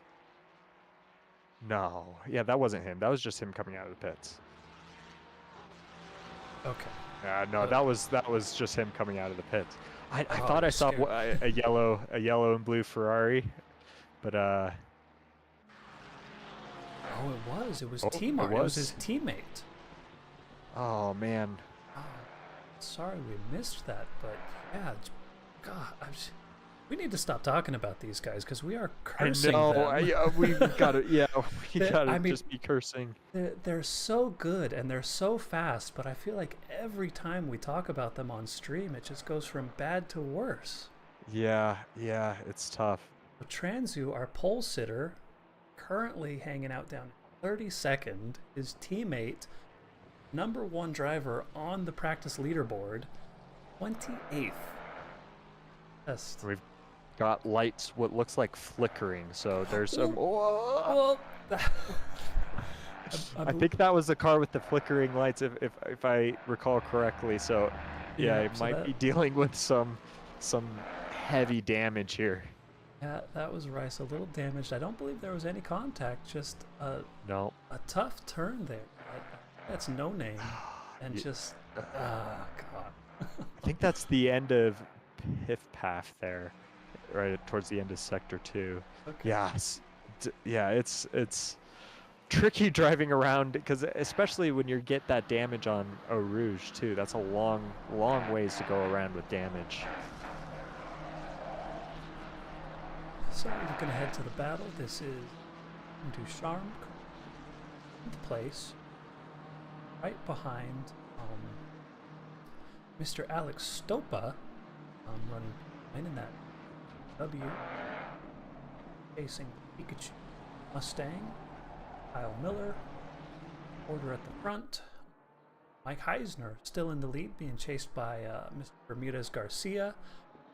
No, yeah, that wasn't him. That was just him coming out of the pits. Okay. No, that was just him coming out of the pits. I thought I saw scared. a yellow and blue Ferrari, but Oh, it was. It was Oh, Timar. it It was was. his teammate. oh man, Oh, sorry we missed that, but yeah, God, we need to stop talking about these guys because we are cursing I know. them. We gotta, yeah, we gotta I mean, just be cursing. They're so good and they're so fast, but I feel like every time we talk about them on stream, it just goes from bad to worse. Yeah, it's tough. So Transu, our pole sitter, currently hanging out down 32nd. His teammate, number one driver on the practice leaderboard, 28th. Just... We've got lights, what looks like flickering. So there's some. Well, I think that was the car with the flickering lights, if I recall correctly. So yeah, it so might be dealing with some heavy damage here. Yeah, that was Rice, a little damaged. I don't believe there was any contact, just a tough turn there. That's no name. And just, God. I think that's the end of Piff Path there, right towards the end of Sector 2. Okay. Yes. Yeah, it's tricky driving around, because especially when you get that damage on Eau Rouge too. That's a long ways to go around with damage. So looking ahead to the battle, this is Ducharme in place, right behind Mr. Alex Stopa, running behind in that W, facing Pikachu Mustang, Kyle Miller, Porter at the front, Mike Eisner still in the lead, being chased by Mr. Bermudez Garcia.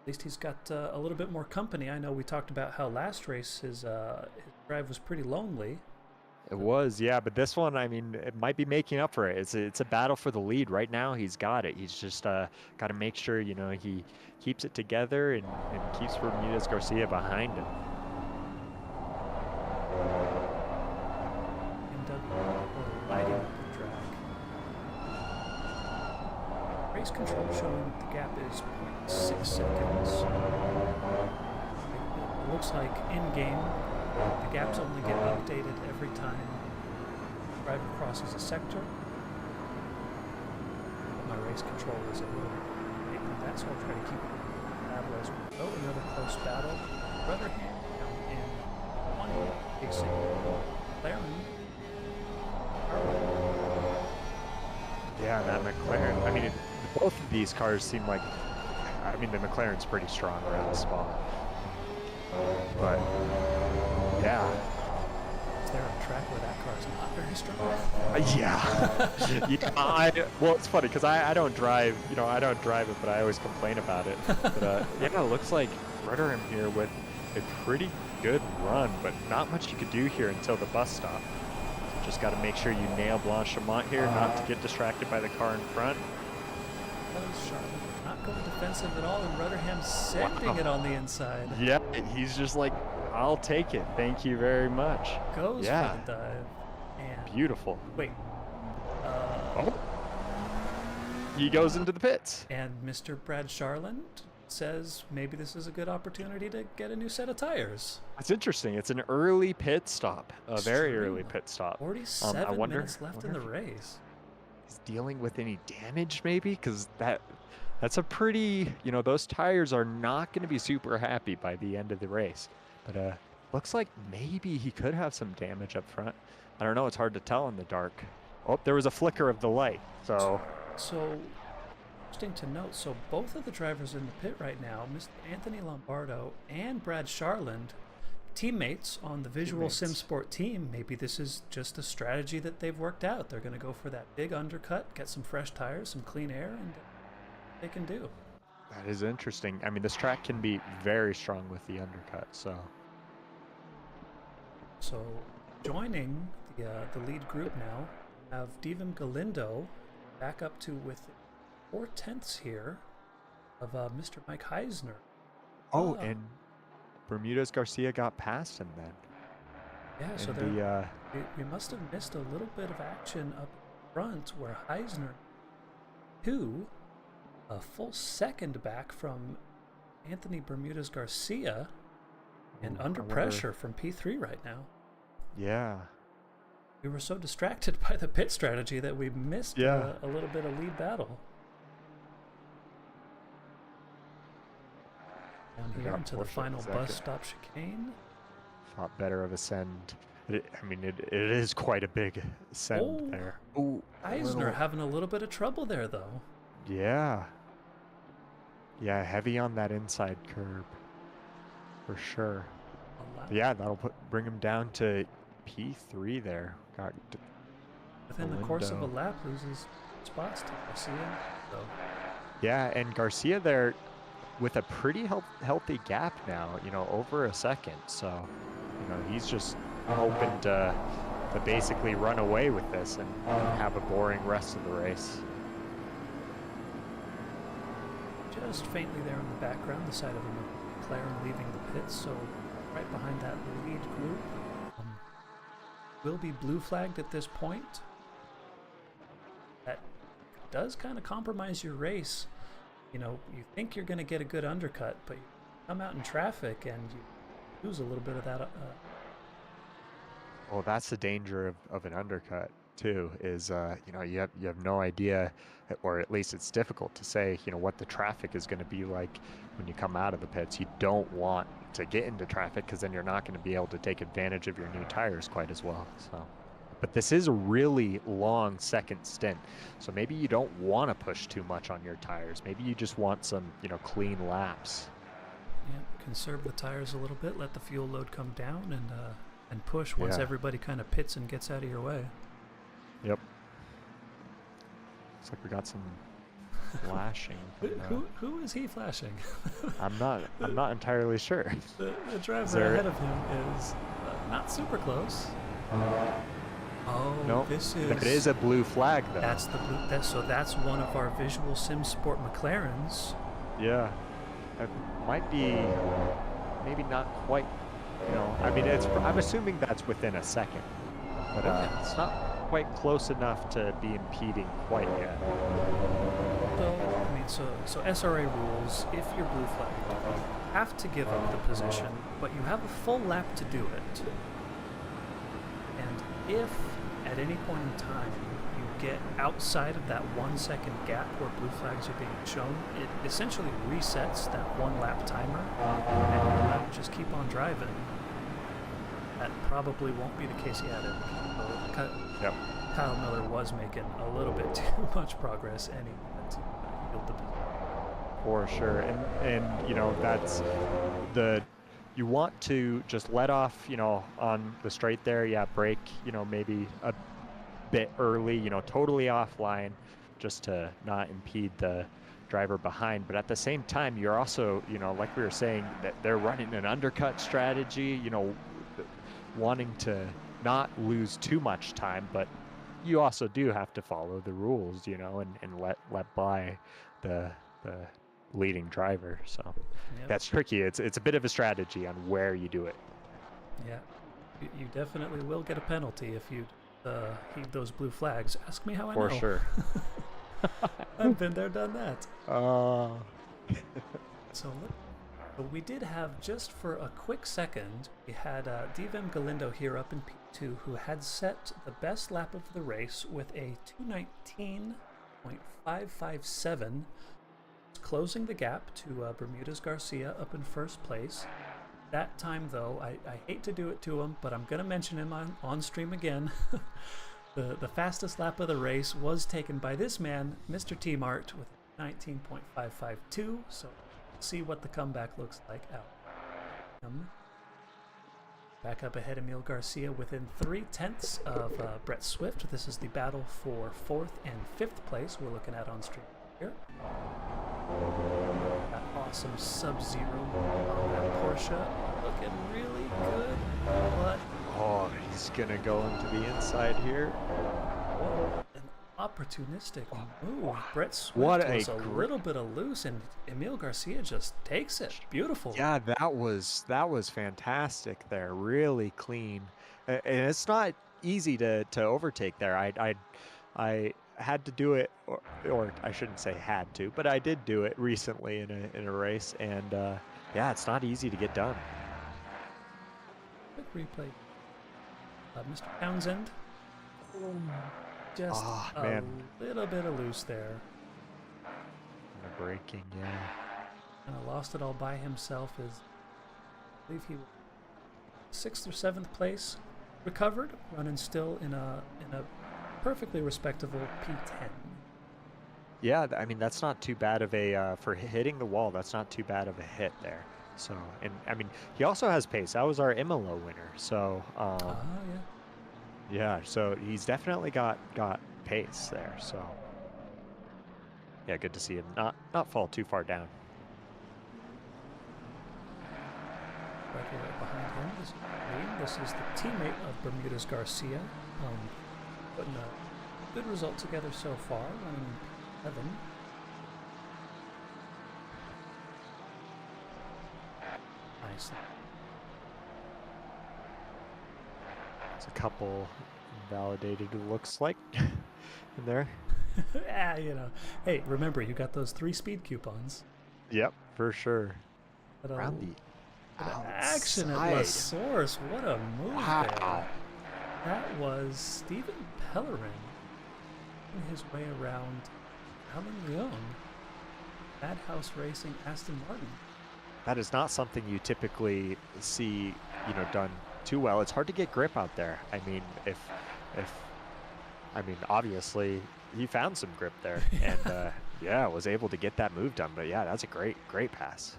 At least he's got a little bit more company. I know we talked about how last race his drive was pretty lonely. It was, yeah, but this one, I mean, it might be making up for it. It's a battle for the lead right now. He's got it. He's just got to make sure, you know, he keeps it together and keeps Bermudez Garcia behind him. MW lighting up the track. race control showing the gap is 0.6 seconds. It looks like in-game, the gaps only get updated every time the driver crosses a sector. But my race control is a little late on that, so I'll try to keep it battle as we go. Another close battle. Rutherham down in 20, AC McLaren. Yeah, that McLaren. I mean, both of these cars seem like. I mean, the McLaren's pretty strong around the spot. But yeah. Is there a track where that car's not very strong? Yeah. Well, it's funny because I don't drive. You know, I don't drive it, but I always complain about it. But yeah, it looks like Rutherham here with a pretty good run, but not much you could do here until the bus stop. Just got to make sure you nail Blanchimont here, not to get distracted by the car in front. Charlotte not going defensive at all, and Rutherham sending it on the inside. Yep, he's just like, I'll take it. Thank you very much. Goes for the dive. And beautiful. Wait. He goes into the pits. And Mr. Brad Charland says maybe this is a good opportunity to get a new set of tires. That's interesting. It's an early pit stop, a very early pit stop. 47 minutes left in the race. He's dealing with any damage maybe, because that's a pretty, you know, those tires are not going to be super happy by the end of the race. But looks like maybe he could have some damage up front. I don't know. It's hard to tell in the dark. Oh, there was a flicker of the light. So interesting to note, so both of the drivers in the pit right now, Mr. Anthony Lombardo and Brad Charland, teammates on the Visual Sim Sport team. Maybe this is just a strategy that they've worked out. They're going to go for that big undercut, get some fresh tires, some clean air, and they can do. That is interesting. I mean, this track can be very strong with the undercut, so joining the lead group now, we have Divim Galindo back up to with 4/10 here of Mr. Mike Heisner. Oh, and Bermudez Garcia got past him then. Yeah, so we must have missed a little bit of action up front where Heisner, who a full second back from Anthony Bermudez Garcia, and under pressure from P3 right now. Yeah. We were so distracted by the pit strategy that we missed a little bit of lead battle. Down here into the final bus stop chicane. Thought better of a send. I mean, it is quite a big send there. Oh, Eisner having a little bit of trouble there, though. Yeah. Yeah, heavy on that inside curb. For sure. Yeah, that'll bring him down to P3 there. Got within the course of a lap, loses spots to Garcia. So. Yeah, and Garcia there with a pretty healthy gap now, you know, over a second. So, you know, he's just hoping to basically run away with this and have a boring rest of the race. Just faintly there in the background, the side of a McLaren leaving the pits, so right behind that lead group. Will be blue flagged at this point. That does kind of compromise your race. You know, you think you're going to get a good undercut, but you come out in traffic and you lose a little bit of that. Well, that's the danger of an undercut too. Is you know, you have no idea, or at least it's difficult to say, you know, what the traffic is going to be like when you come out of the pits. You don't want to get into traffic because then you're not going to be able to take advantage of your new tires quite as well. So, but this is a really long second stint, so maybe you don't want to push too much on your tires. Maybe you just want some, you know, clean laps. Yeah, conserve the tires a little bit, let the fuel load come down, and push once everybody kind of pits and gets out of your way. Yep. Looks like we got some flashing. Who is he flashing? I'm not entirely sure. The driver ahead of him is not super close. Oh, no, this is. It is a blue flag though. That's the blue. So that's one of our Visual Sim Sport McLarens. Yeah, it might be, maybe not quite. You know, I mean, I'm assuming that's within a second, but it's not. quite close enough to be impeding quite yet. Well, I mean, so SRA rules, if you're blue flagged, you have to give up the position, but you have a full lap to do it. And if at any point in time you get outside of that 1 second gap where blue flags are being shown, it essentially resets that 1 lap timer, and you're allowed to just keep on driving. That probably won't be the case yet. Yep. Kyle Miller was making a little bit too much progress anyway to yield the position. For sure, and you know, that's you want to just let off, you know, on the straight there, yeah, brake, you know, maybe a bit early, you know, totally offline, just to not impede the driver behind. But at the same time, you're also, you know, like we were saying, that they're running an undercut strategy, you know, wanting to not lose too much time, but you also do have to follow the rules, you know, and let by the leading driver. So Yep. that's tricky. It's a bit of a strategy on where you do it. Yeah, you definitely will get a penalty if you heed those blue flags. Ask me how I know. For sure. I've been there, done that. So we did have, just for a quick second, we had Divem Galindo here up in P2, who had set the best lap of the race with a 2:19.557, closing the gap to Bermudez Garcia up in first place. That time, though, I hate to do it to him, but I'm going to mention him on stream again. The fastest lap of the race was taken by this man, Mr. T Mart, with 19.552. So see what the comeback looks like out. Back up ahead, Emil Garcia within 0.3 of Brett Swift. This is the battle for 4th and 5th place we're looking at on stream here. That awesome Sub-Zero on that Porsche, looking really good, but Oh, he's gonna go into the inside here. an opportunistic move. Brett Swift What was a a little bit of loose, and Emil Garcia just takes it. Beautiful. Yeah, that was fantastic there. Really clean, and it's not easy to overtake there. I had to do it, or I shouldn't say had to, but I did do it recently in a race, and yeah, it's not easy to get done. Quick replay. Mr. Townsend. Just a little bit of loose there. And the braking, yeah. And I lost it all by himself. I believe he was 6th or 7th place. Recovered, running still in a perfectly respectable P10. Yeah, I mean, that's not too bad of a for hitting the wall. That's not too bad of a hit there. So, and I mean, he also has pace. That was our Imola winner. So, Yeah. yeah. So he's definitely got pace there. So, yeah, good to see him not fall too far down. Right behind him is Green. This is the teammate of Bermudez Garcia. Putting a good result together so far, running 11. Nice. It's a couple validated, it looks like, in there. Yeah, you know. Hey, remember, you got those 3 speed coupons. Yep, for sure. But, Around the action at La outside. Source. What a move Wow. there. That was Stephen Pellerin in his way around Alan Leon. Madhouse Racing Aston Martin. That is not something you typically see, you know, done too well. It's hard to get grip out there. I mean, obviously he found some grip there, and yeah, was able to get that move done. But yeah, that's a great pass.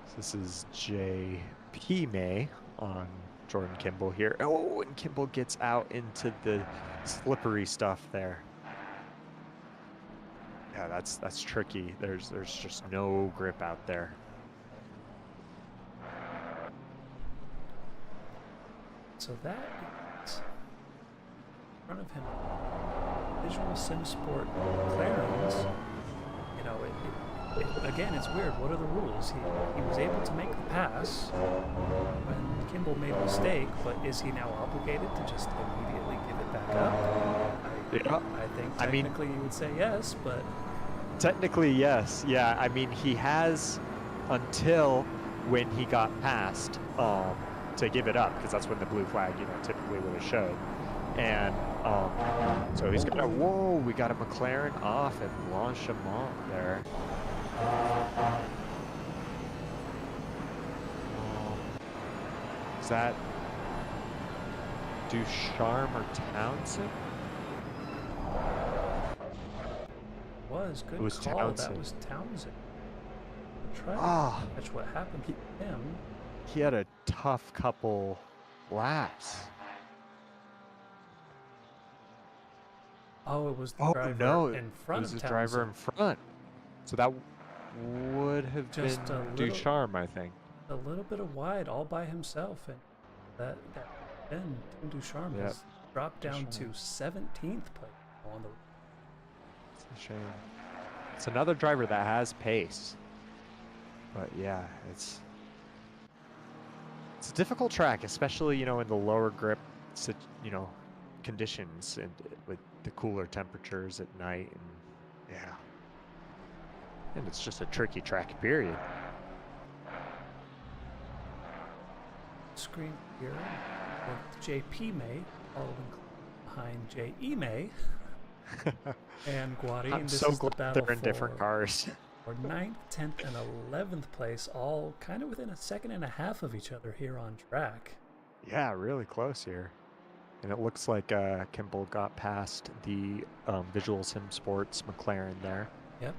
So this is J.P. May on Jordan Kimball here. Oh, and Kimball gets out into the slippery stuff there. Yeah, that's tricky. There's just no grip out there. So that is in front of him. Visual Sim Sport Clarence. You know, again, it's weird. What are the rules? He was able to make the pass when Kimball made a mistake, but is he now obligated to just immediately give it back up? I think technically you would say yes, but... Technically, yes. Yeah, I mean, he has until when he got passed to give it up, because that's when the blue flag, typically would have showed. And so he's got we got a McLaren off at Blanchimont there. Is that Ducharme or Townsend? Good it was call. Townsend. That was Townsend. Try to catch what happened to him. He had a tough couple laps. Oh, it was the driver in front. It was of the driver in front. So that would have just been Ducharme, I think. A little bit of wide all by himself, and that then Tim Ducharme has dropped down to 17th place on the. It's a shame. It's another driver that has pace, but yeah, it's a difficult track, especially in the lower grip, conditions and with the cooler temperatures at night, and it's just a tricky track, period. Screen here with JP May following behind J.E. May and Guari. I'm so glad they're in different cars. For 9th, 10th, and 11th place, all kind of within a second and a half of each other here on track. Yeah, really close here. And it looks like Kimball got past the Visual Sim Sports McLaren there. Yep.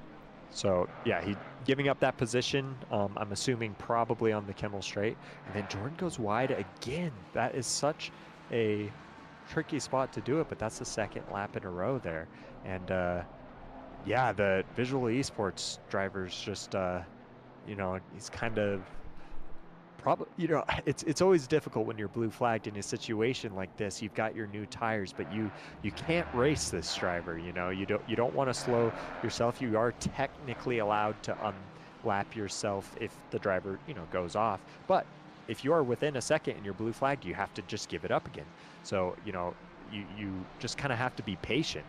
So, yeah, he giving up that position, I'm assuming probably on the Kimball straight. And then Jordan goes wide again. That is such a tricky spot to do it, but that's the second lap in a row there. And, yeah, the Visual Esports driver's just, he's kind of... it's always difficult when you're blue flagged in a situation like this. You've got your new tires, but you can't race this driver. You don't want to slow yourself. You are technically allowed to unlap yourself if the driver goes off. But if you are within a second and you're blue flagged, you have to just give it up again. So you just kind of have to be patient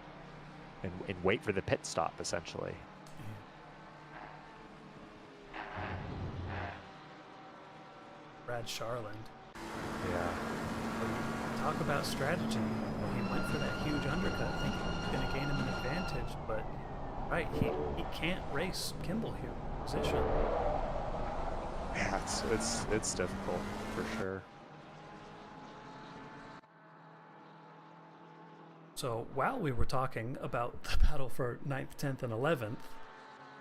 and wait for the pit stop essentially. Brad Charland. Yeah. Talk about strategy. He went for that huge undercut thinking he was going to gain him an advantage, but he can't race Kimball here. Position. Yeah, it's difficult for sure. So while we were talking about the battle for 9th, 10th, and 11th,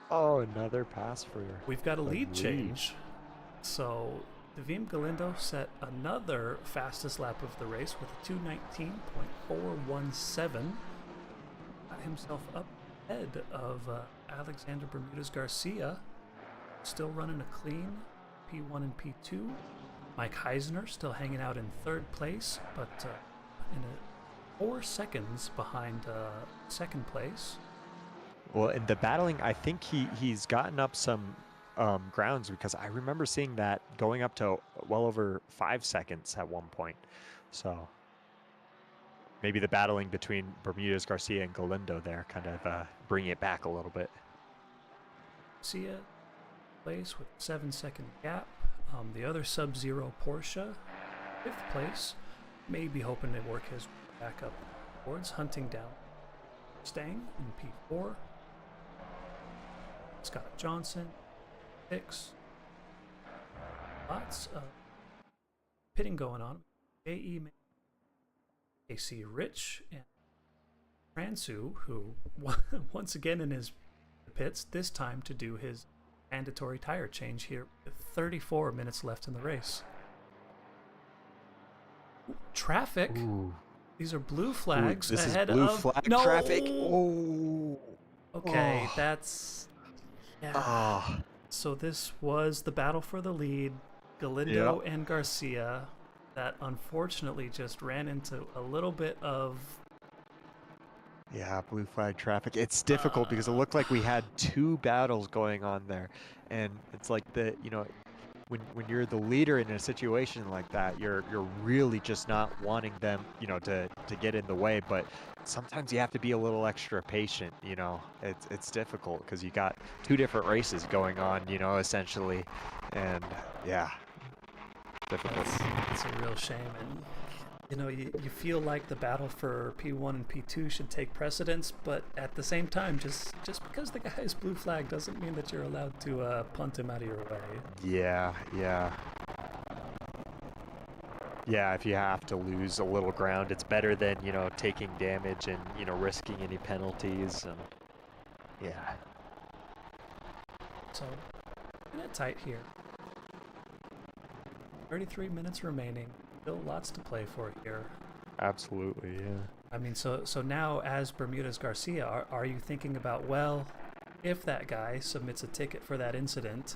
another pass for you. We've got a lead change. So Davim Galindo set another fastest lap of the race with a 2:19.417. Got himself up ahead of Alexander Bermudez Garcia, still running a clean P1 and P2. Mike Heisner still hanging out in 3rd place, but in 4 seconds behind 2nd place. Well, in the battling, I think he's gotten up some grounds, because I remember seeing that going up to well over 5 seconds at one point. So maybe the battling between Bermudez Garcia and Galindo there kind of bring it back a little bit. Garcia place with 7-second gap. The other Sub-Zero Porsche 5th place, maybe hoping to work his back up towards hunting down Stang in P4. Scott Johnson 6. Lots of pitting going on. A.E. AC Rich and Fransu, who once again in his pits, this time to do his mandatory tire change here with 34 minutes left in the race. Traffic. Ooh. These are blue flags. This ahead is blue of flag no. traffic. Oh. Okay, that's So this was the battle for the lead. Galindo and Garcia, that unfortunately just ran into a little bit of Yeah, blue flag traffic. It's difficult because it looked like we had two battles going on there, and it's like when you're the leader in a situation like that, you're really just not wanting them, to get in the way. But sometimes you have to be a little extra patient. It's difficult because you got two different races going on, essentially, and yeah, difficult. It's a real shame, and you feel like the battle for P1 and P2 should take precedence, but at the same time, just because the guy is blue flag doesn't mean that you're allowed to punt him out of your way. Yeah. If you have to lose a little ground, it's better than, taking damage and, risking any penalties. And yeah. So, kind of tight here. 33 minutes remaining. Still lots to play for here. Absolutely, yeah. I mean, so now as Bermudez Garcia, are you thinking about, well, if that guy submits a ticket for that incident,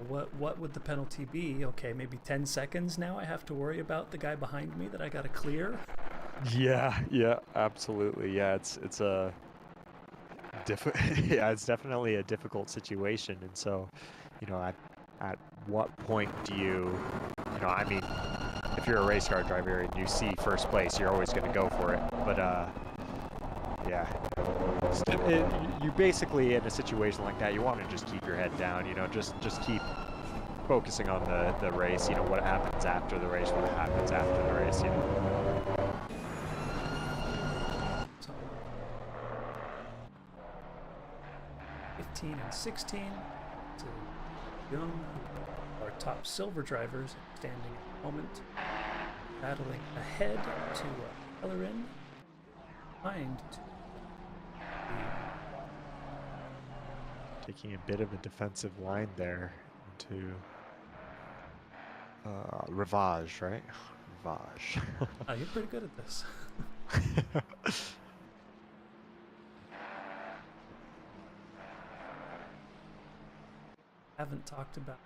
what would the penalty be? Okay, maybe 10 seconds now I have to worry about the guy behind me that I got to clear? Yeah, absolutely. Yeah, it's a it's definitely a difficult situation. And so, at what point do you if you're a race car driver and you see first place, you're always going to go for it. But you're basically in a situation like that. You want to just keep your head down. Just keep focusing on the race. What happens after the race. What happens after the race. So 15 and 16 to Young, our top silver drivers, standing at the moment, battling ahead to Bellerin, behind to taking a bit of a defensive line there into Rivage, right? Rivage. Oh, you're pretty good at this. Haven't talked about,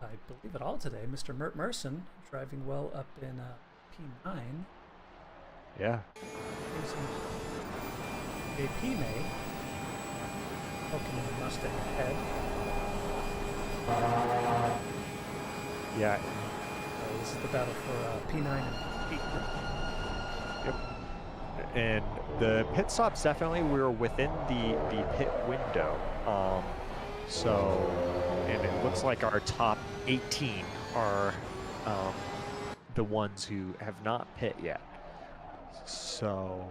I believe, at all today, Mr. Mert Merson driving well up in P9. Yeah. AP May. Pokemon Mustang ahead. Yeah. This is the battle for P9 and P8. Yep. And the pit stops, definitely we were within the pit window. And it looks like our top 18 are the ones who have not pit yet. So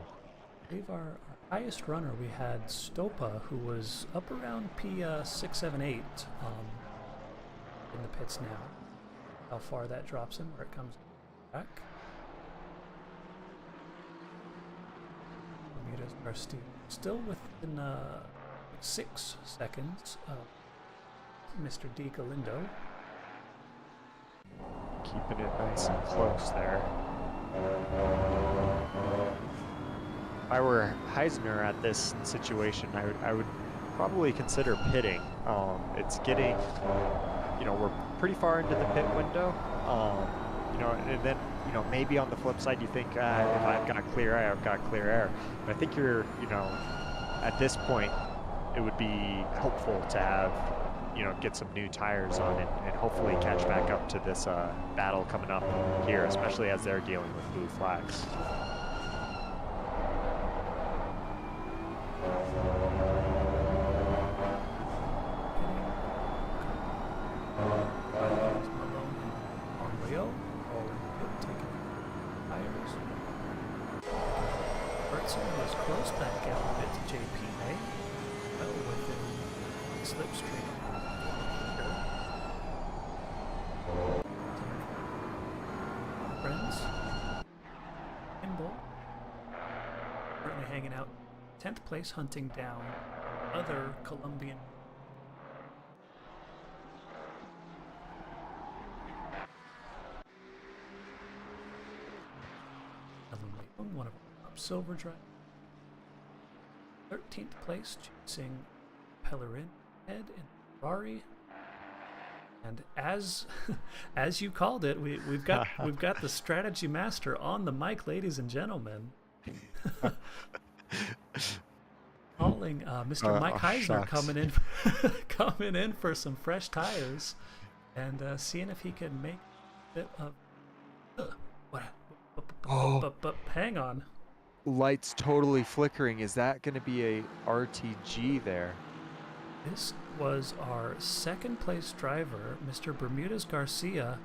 I believe our highest runner, we had Stopa, who was up around P6, 7, 8 in the pits now. How far that drops him, where it comes back. Bermudez are still within 6 seconds of Mr. D. Galindo. Keeping it nice and close there. If I were Heisner at this situation, I would probably consider pitting. It's getting, we're pretty far into the pit window. And then, maybe on the flip side, you think, if I've got clear air, I've got clear air. But I think you're, at this point, it would be helpful to have, get some new tires on and hopefully catch back up to this battle coming up here, especially as they're dealing with blue flags. Hanging out 10th place, hunting down other Colombian. One of our top silver drivers. 13th place, chasing Pellerin head in Ferrari. And as you called it, we've got the strategy master on the mic, ladies and gentlemen. calling Mr. Mike Eisner shucks. coming in for some fresh tires, and seeing if he can make a bit of. But hang on. Lights totally flickering. Is that going to be a RTG there? This was our second place driver, Mr. Bermudez Garcia.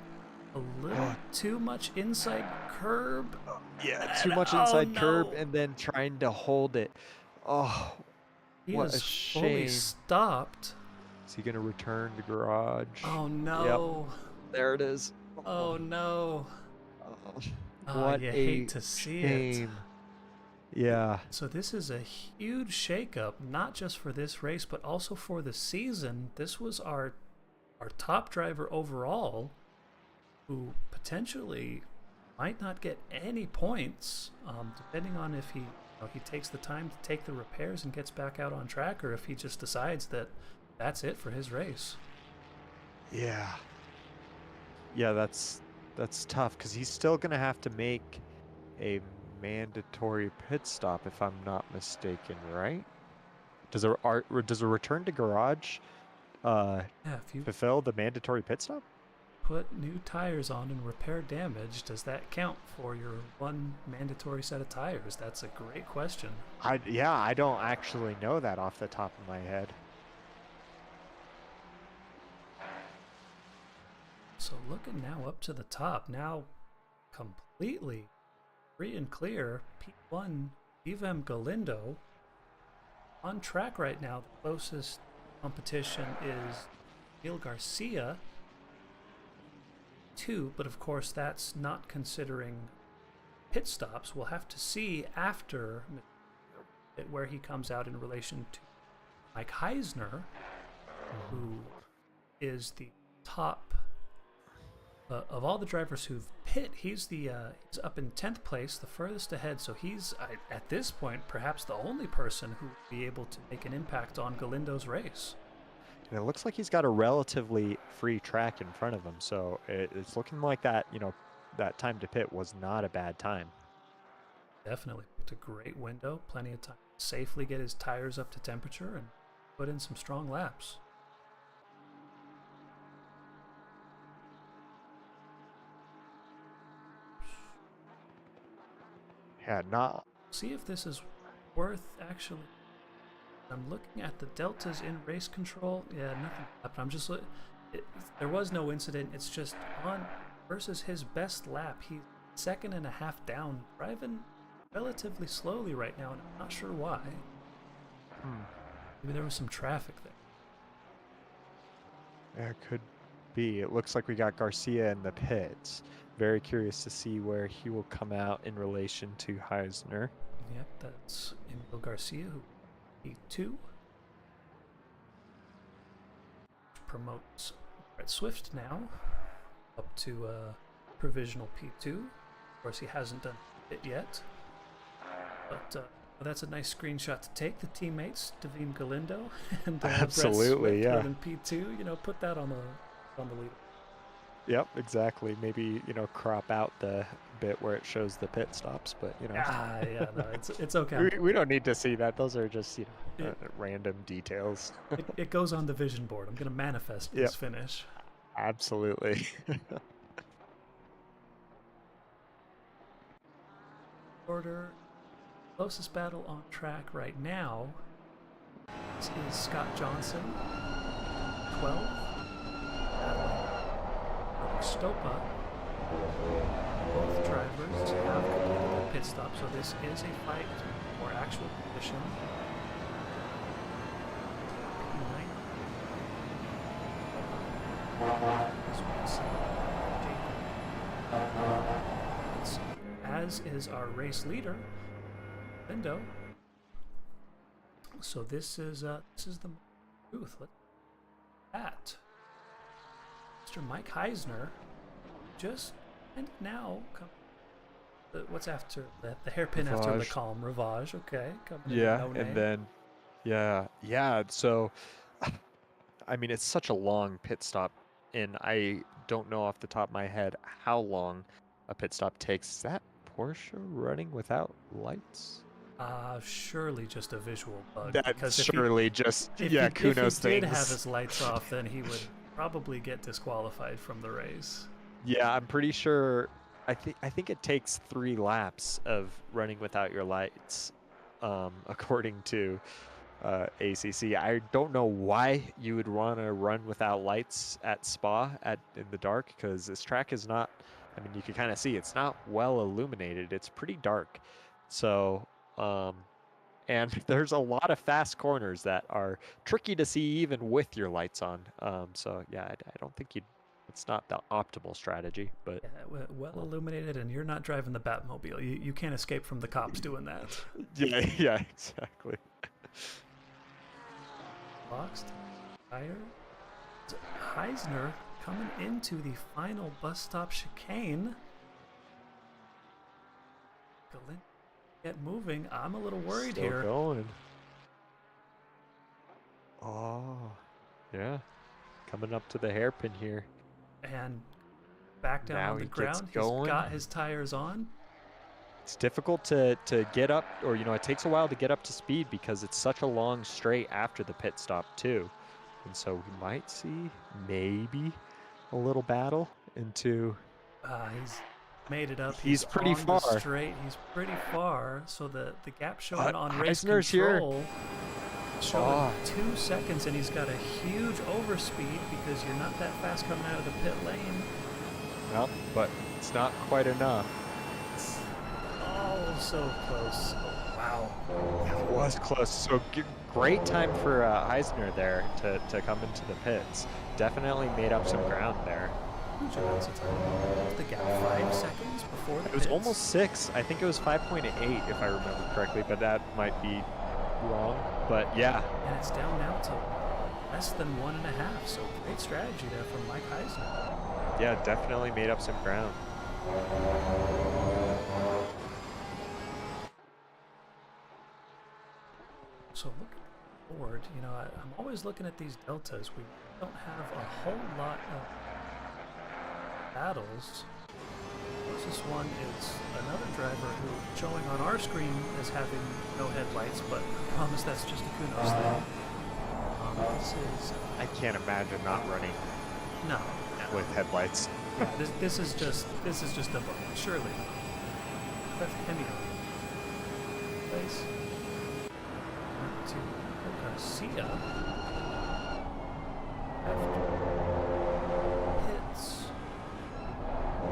A little too much inside curb. Yeah, too much inside curb and then trying to hold it. Oh, he what is a fully shame. stopped. Is he going to return to garage? Oh no. Yep. There it is. Oh no. What you a hate to see shame. it. Yeah. So this is a huge shakeup, not just for this race, but also for the season. This was our top driver overall, who potentially might not get any points, depending on if he takes the time to take the repairs and gets back out on track, or if he just decides that that's it for his race. Yeah. Yeah, that's tough because he's still going to have to make a mandatory pit stop, if I'm not mistaken, right? Does a return to garage If you fulfill the mandatory pit stop? put new tires on and repair damage, does that count for your one mandatory set of tires? That's a great question. I don't actually know that off the top of my head. So looking now up to the top, now completely free and clear. P1, Ivem Galindo on track right now. The closest competition is Gil Garcia, 2, but of course that's not considering pit stops. We'll have to see after where he comes out in relation to Mike Eisner, who is the top of all the drivers who've pit. He's up in 10th place, the furthest ahead. So he's at this point perhaps the only person who would be able to make an impact on Galindo's race. And it looks like he's got a relatively free track in front of him, so it's looking like that. That time to pit was not a bad time. Definitely picked a great window, plenty of time to safely get his tires up to temperature and put in some strong laps. Yeah, not. See if this is worth actually. I'm looking at the deltas in race control. Yeah, nothing happened. I'm just there was no incident. It's just on versus his best lap. He's 2.5 down, driving relatively slowly right now, and I'm not sure why. Maybe there was some traffic there. Yeah, it could be. It looks like we got Garcia in the pits. Very curious to see where he will come out in relation to Eisner. Yep, that's Emilio Garcia, who P2 promotes Brett Swift now up to provisional P2. Of course, he hasn't done it yet, but that's a nice screenshot to take. The teammates, Davim Galindo and absolutely, Brett Swift, yeah. in P2. Put that on the lead. Yep, exactly. Maybe crop out the bit where it shows the pit stops, but yeah, no, it's okay. we don't need to see that. Those are just random details. it goes on the vision board. I'm gonna manifest this finish. Absolutely. Order. Closest battle on track right now is Scott Johnson, 12. Stopa. Both drivers have completed their pit stop, so this is a fight for actual position. As is our race leader, Lindo. So this is the truth. Let's at Mr. Mike Eisner just and now come what's after the hairpin Rivage. after the calm Rivage. Okay, and then so I mean, it's such a long pit stop, and I don't know off the top of my head how long a pit stop takes. Is that Porsche running without lights? Surely just a visual bug. That's because if surely just, yeah, Kunos Kunos if he did things. have his lights off, then he would probably get disqualified from the race. Yeah, I'm pretty sure. I think it takes 3 laps of running without your lights, according to ACC. I don't know why you would want to run without lights at Spa in the dark, because this track is not. I mean, you can kind of see it's not well illuminated. It's pretty dark, so and there's a lot of fast corners that are tricky to see even with your lights on. So yeah, I don't think it's not the optimal strategy, but Yeah, well illuminated, and you're not driving the Batmobile. You can't escape from the cops doing that. yeah, exactly. Boxed tire. Heisner coming into the final bus stop chicane. Get moving. I'm a little worried Still here. Going. Oh, yeah. Coming up to the hairpin here. And back down Now on the he gets ground. going. He's got his tires on. It's difficult to get up, or it takes a while to get up to speed because it's such a long straight after the pit stop too. And so we might see maybe a little battle into. He's made it up. He's pretty on far. The straight. He's pretty far. So the gap showing on race Eisner's here. control showing 2 seconds, and he's got a huge overspeed because you're not that fast coming out of the pit lane. Well, but it's not quite enough. Oh, so close. Oh, wow. It was close. So great time for Eisner there to come into the pits. Definitely made up some ground there. Huge amounts of time. Was the gap 5 seconds before the It was pits? almost 6. I think it was 5.8 if I remember correctly, but that might be wrong. But yeah. And it's down now to less than 1.5. So great strategy there from Mike Heisner. Yeah, definitely made up some ground. So looking forward, I'm always looking at these deltas. We don't have a whole lot of battles. Closest one is another driver who showing on our screen as having no headlights, but I promise that's just a Kunos thing. This is I can't imagine not running no. with headlights. Yeah, this is just a bug. Surely. Cliff Hemio. Place. To Garcia. Hits.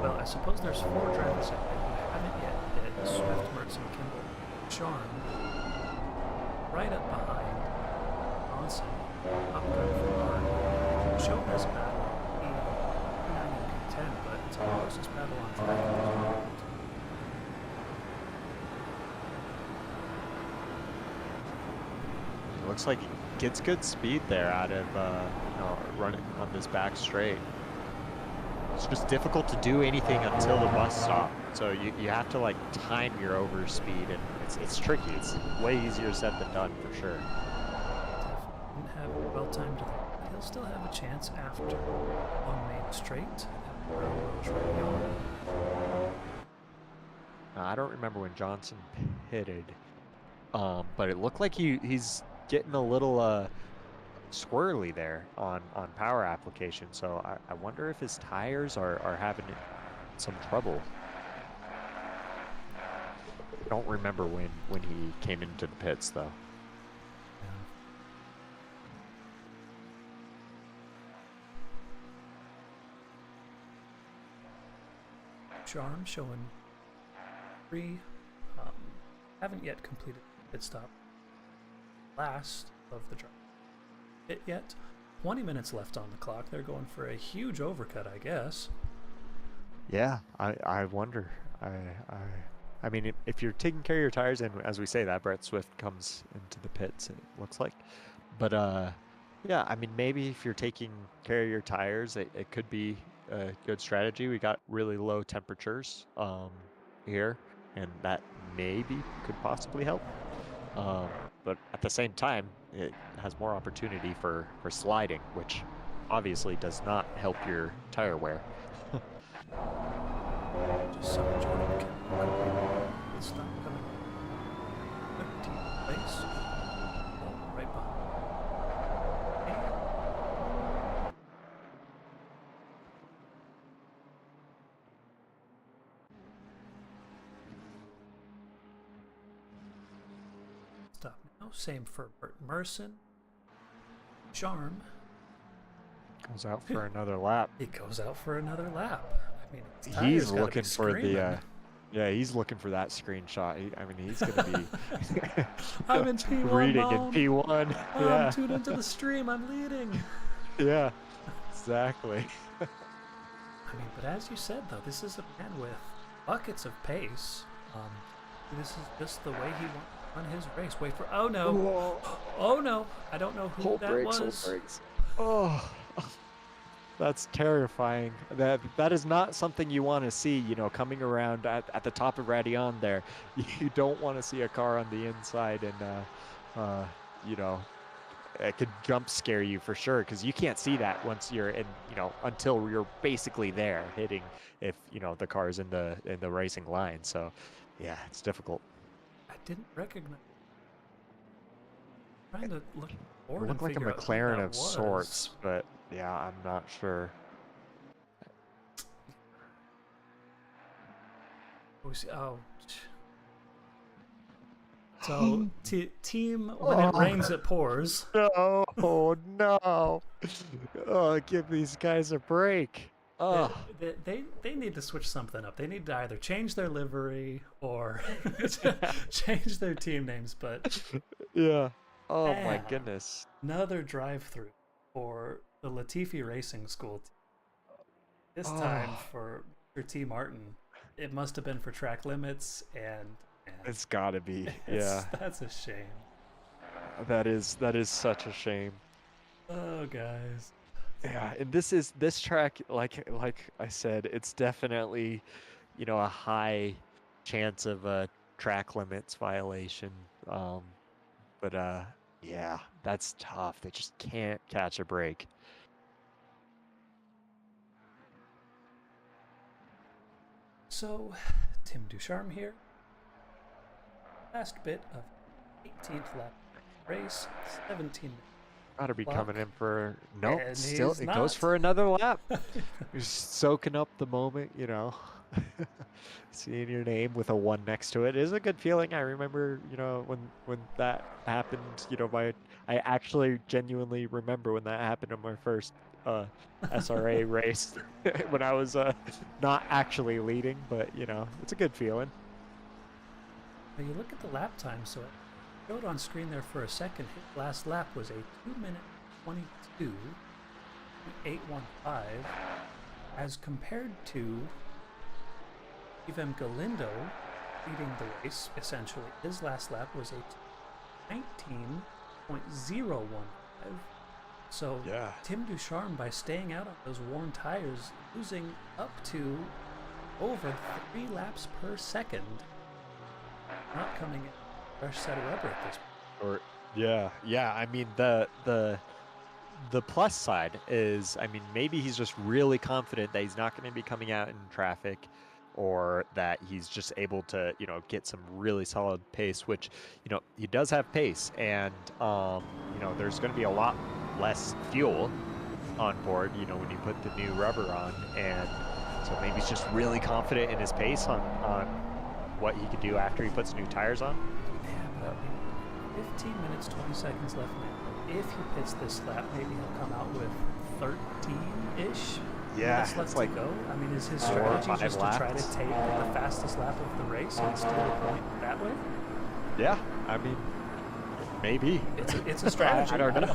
Well, I suppose there's 4 drivers out there who haven't yet hit. Swift, Mertz, and Kimball. Charm. Right up behind Johnson. Up gun for Mark. Shown as a battle. P9 and P10, but it's our closest battle on track. Looks like he gets good speed there out of running on this back straight. It's just difficult to do anything until the bus stop. So you have to like time your overspeed, and it's tricky. It's way easier said than done for sure. Didn't have it well timed. He'll still have a chance after on Main Straight. I don't remember when Johnson pitted, but it looked like he's getting a little squirrely there on power application. So I wonder if his tires are having some trouble. I don't remember when he came into the pits though. Charm showing 3. Haven't yet completed pit stop. Last of the drive. It yet. 20 minutes left on the clock. They're going for a huge overcut, I guess. Yeah, I wonder. I mean, if you're taking care of your tires, and as we say that, Brett Swift comes into the pits, it looks like. But yeah, I mean, maybe if you're taking care of your tires, it could be a good strategy. We got really low temperatures here, and that maybe could possibly help. But at the same time, it has more opportunity for sliding, which obviously does not help your tire wear. Just so Jordan can stop coming. stop now. Same for Bert Merson. Charm. Goes out for another lap. He goes out for another lap. I mean, his tires He's gotta be looking for screaming. the. Yeah, he's looking for that screenshot. He's gonna be. I'm in P1, reading Mom. in P1. Oh, Yeah. I'm tuned into the stream. I'm leading. Yeah. Exactly. I mean, but as you said, though, this is a man with buckets of pace. This is just the way he wants to run his race. Wait for... Oh, no. Whoa. Oh, no. I don't know who that was. Oh, that's terrifying. That is not something you want to see, coming around at the top of Radion there. You don't want to see a car on the inside and, it could jump scare you for sure, because you can't see that once you're in, until you're basically there hitting, if the car's in the racing line. So yeah, it's difficult. I didn't recognize. I'm trying to look forward. It looked like a McLaren of sorts, but yeah, I'm not sure. Oh. So, team, when it rains, it pours. No, no. Oh, give these guys a break. Oh. They need to switch something up. They need to either change their livery or change their team names. But yeah. Oh my goodness. Another drive-through for the Latifi Racing School team. This time for T. Martin. It must have been for track limits and. It's gotta be. Yeah. That's a shame. That is such a shame. Oh, guys. Yeah, and this track, like I said, it's definitely, a high chance of a track limits violation. But yeah, that's tough. They just can't catch a break. So, Tim Ducharme here. Last bit of 18th lap race, 17 minutes. Gotta be clock. coming in for nope. And Still, he's it not. goes for another lap. You're soaking up the moment, Seeing your name with a 1 next to it is a good feeling. I remember, when that happened. I actually genuinely remember when that happened in my first SRA race when I was not actually leading, but it's a good feeling. Now you look at the lap time, so it showed on screen there for a second. His last lap was a 2-minute 22.815, as compared to Yvem Galindo leading the race. Essentially, his last lap was a 19.015. So yeah. Tim Ducharme, by staying out on those worn tires, losing up to over 3 laps per second. Not coming in fresh set of rubber at this point. Or yeah. I mean the plus side is, maybe he's just really confident that he's not going to be coming out in traffic, or that he's just able to get some really solid pace, which he does have pace, and there's going to be a lot less fuel on board when you put the new rubber on, and so maybe he's just really confident in his pace on what he could do after he puts new tires on. Yeah, but 15 minutes, 20 seconds left now. If he pits this lap, maybe he'll come out with 13-ish minutes left to go. Is his strategy just to try to take the fastest lap of the race and steal a point that way? Yeah, maybe. It's a strategy. I don't know.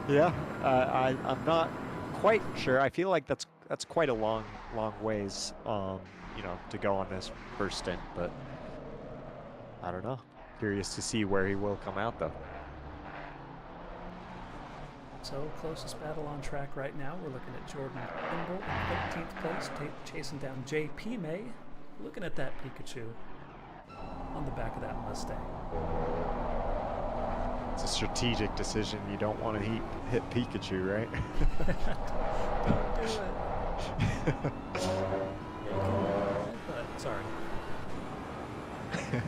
Yeah. I'm not quite sure. I feel like that's quite a long ways, to go on this first stint, but I don't know. Curious to see where he will come out, though. So, closest battle on track right now, we're looking at Jordan Kimball in 15th place, chasing down JP May. Looking at that Pikachu on the back of that Mustang. It's a strategic decision. You don't want to hit Pikachu, right? Don't do it. Sorry.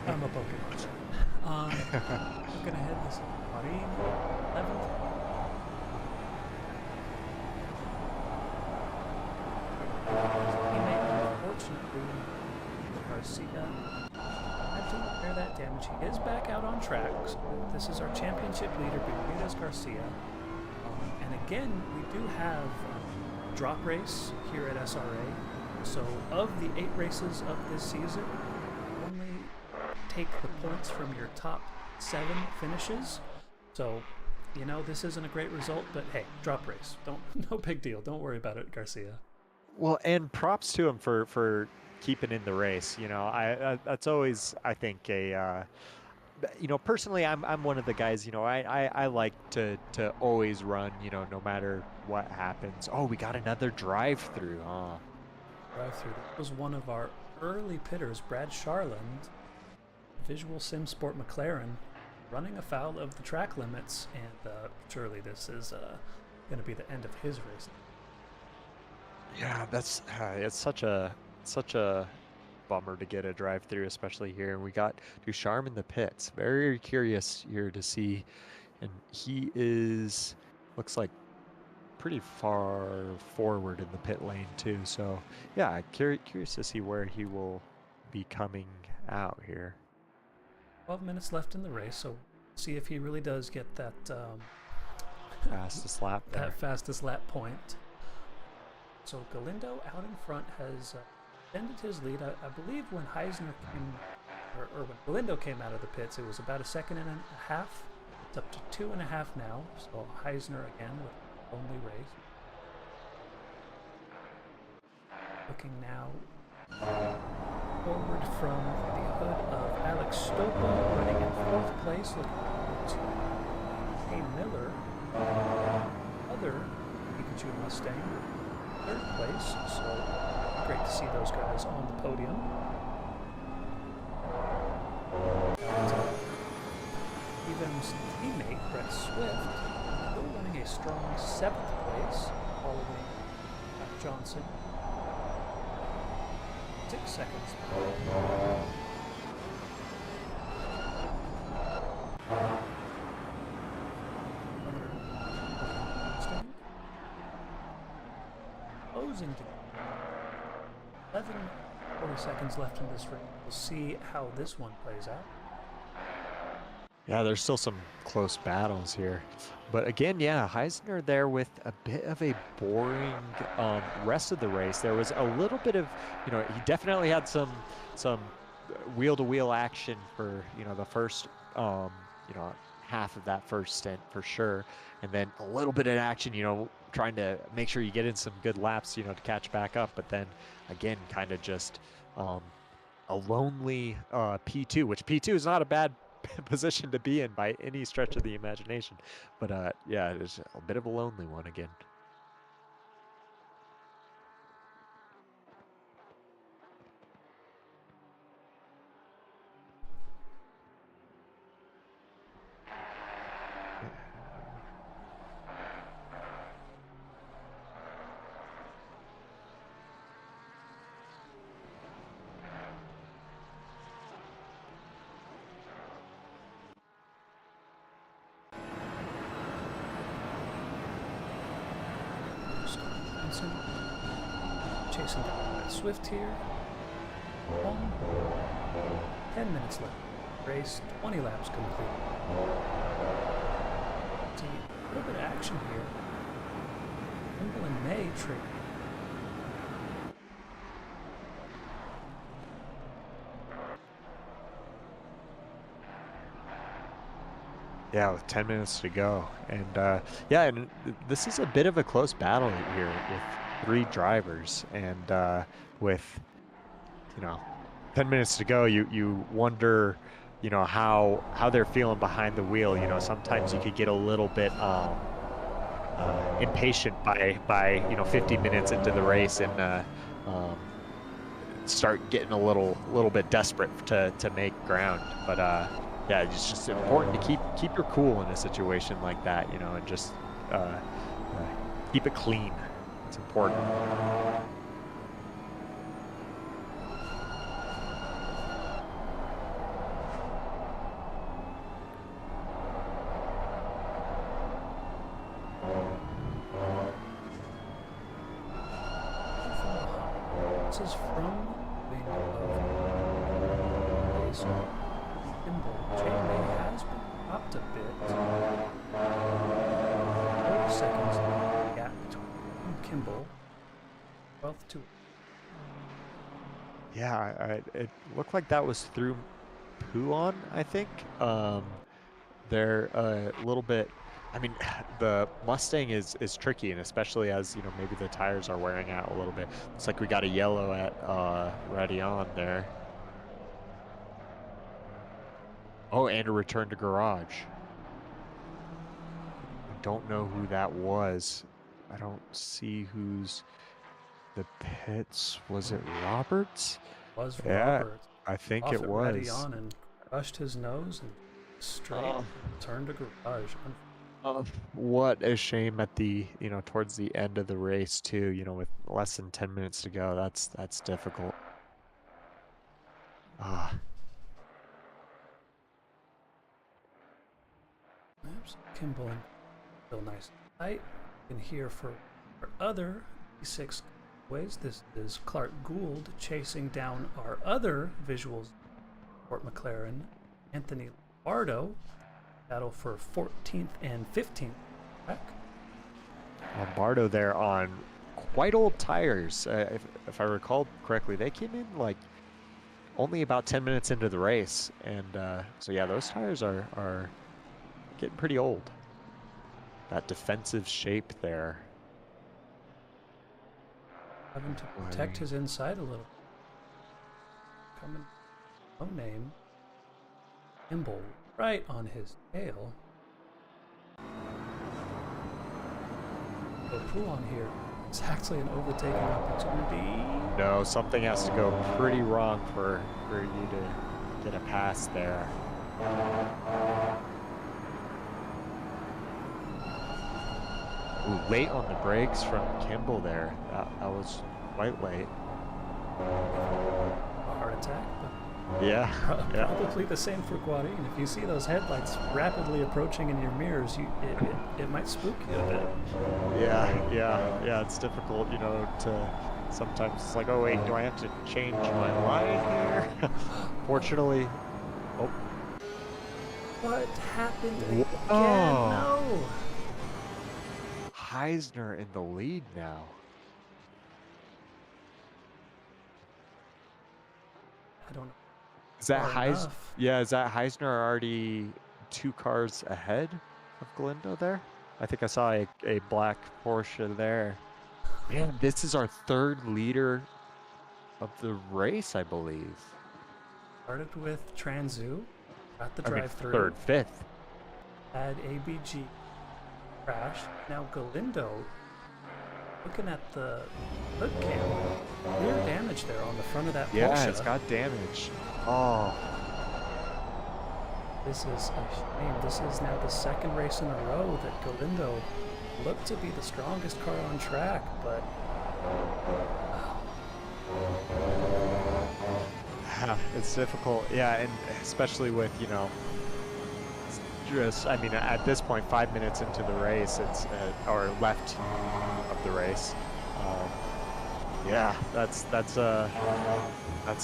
I'm a Pokemon. Looking ahead, this is Marin, 11th. Unfortunately, Garcia had to repair that damage. He is back out on track. So this is our championship leader, Bermudez Garcia. And again, we do have a drop race here at SRA. So of the 8 races of this season, only take the points from your top 7 finishes. So, you know, this isn't a great result, but hey, drop race. No big deal. Don't worry about it, Garcia. Well, and props to him for keeping in the race. You know, I that's always, I think, a you know, personally, I'm one of the guys, you know, I like to always run, you know, no matter what happens. Oh, we got another drive-through, huh? Drive-through. That was one of our early pitters, Brad Charland, Visual Sim Sport McLaren, running afoul of the track limits, and surely this is going to be the end of his race. Yeah, that's it's such a bummer to get a drive-through, especially here. And we got Ducharme in the pits. Very curious here to see, and he looks like pretty far forward in the pit lane too. So yeah, curious to see where he will be coming out here. 12 minutes left in the race, so see if he really does get that fastest lap there. That fastest lap point. So Galindo out in front has extended his lead. I believe when Heisner came, or when Galindo came out of the pits, it was about 1.5 seconds. It's up to 2.5 now. So Heisner again with only race. Looking now forward from the hood of Alex Stopa, running in 4th place. Looking to A. Miller, other Pikachu Mustang, 3rd place. So great to see those guys on the podium. Evan's teammate Brett Swift still running a strong 7th place, following Matt Johnson. 6 seconds. Closing to 40 seconds left in this ring. We'll see how this one plays out. Yeah, there's still some close battles here. But again, yeah, Heisner there with a bit of a boring rest of the race. There was a little bit of, you know, he definitely had some wheel-to-wheel action for, you know, the first, you know, half of that first stint for sure. And then a little bit of action, you know, trying to make sure you get in some good laps, you know, to catch back up. But then again, kind of just a lonely P2, which P2 is not a bad position to be in by any stretch of the imagination, but yeah, it's a bit of a lonely one again. Chasing Swift here. 10 minutes left. Race 20 laps complete. See a little bit of action here. Wimble and May trade. Yeah, with 10 minutes to go. And yeah, and this is a bit of a close battle here with 3 drivers. And with, you know, 10 minutes to go, you wonder, you know, how they're feeling behind the wheel. You know, sometimes you could get a little bit impatient by you know, 50 minutes into the race and start getting a little bit desperate to make ground. But yeah, it's just important to keep your cool in a situation like that, you know, and just keep it clean. It's important. This is from wing of also Kimball. Chainway has been dropped a bit. 4 seconds gap between Kimball. 12th to. Yeah, it looked like that was through Puon, I think. They're a little bit. I mean, the Mustang is tricky, and especially as maybe the tires are wearing out a little bit. Looks like we got a yellow at Radion there. Oh, and a return to garage. I don't know who that was. I don't see who's the pits. Was it Roberts? Was Yeah, Roberts. I think Off it at was. Radion and crushed his nose and straight turned to garage. What a shame at the towards the end of the race too. With less than 10 minutes to go, that's difficult. Oops, Kimball still nice and tight. You can hear for other E6 ways. This is Clark Gould chasing down our other visuals. Fort McLaren, Anthony Lombardo, battle for 14th and 15th track. Lombardo there on quite old tires. If I recall correctly, they came in like only about 10 minutes into the race, and so yeah, those tires are getting pretty old. That defensive shape there. Having to protect his inside a little. Coming, no name. Kimball right on his tail. So Poulon here. It's actually an overtaking opportunity. No, something has to go pretty wrong for you to get a pass there. Ooh, late on the brakes from Kimball there. That was quite late. A heart attack, but yeah. probably the same for Guarin. If you see those headlights rapidly approaching in your mirrors, it might spook you a bit. Yeah. It's difficult, to sometimes it's like, oh wait, do I have to change my line here? Fortunately, What happened again? No. Heisner in the lead now. I don't know. Is that Far enough. Yeah, is that Heisner already 2 cars ahead of Galindo there? I think I saw a black Porsche there. Man, this is our 3rd leader of the race, I believe. Started with Transu, got the drive-through. 3rd, 5th. Had ABG crash. Now Galindo, looking at the hood cam, clear damage there on the front of that Porsche. Yeah, it's got damage. Oh. This is a shame. This is now the 2nd race in a row that Galindo looked to be the strongest car on track, but it's difficult. Yeah, and especially with, just, I mean, at this point, 5 minutes into the race, it's or left of the race. Yeah, that's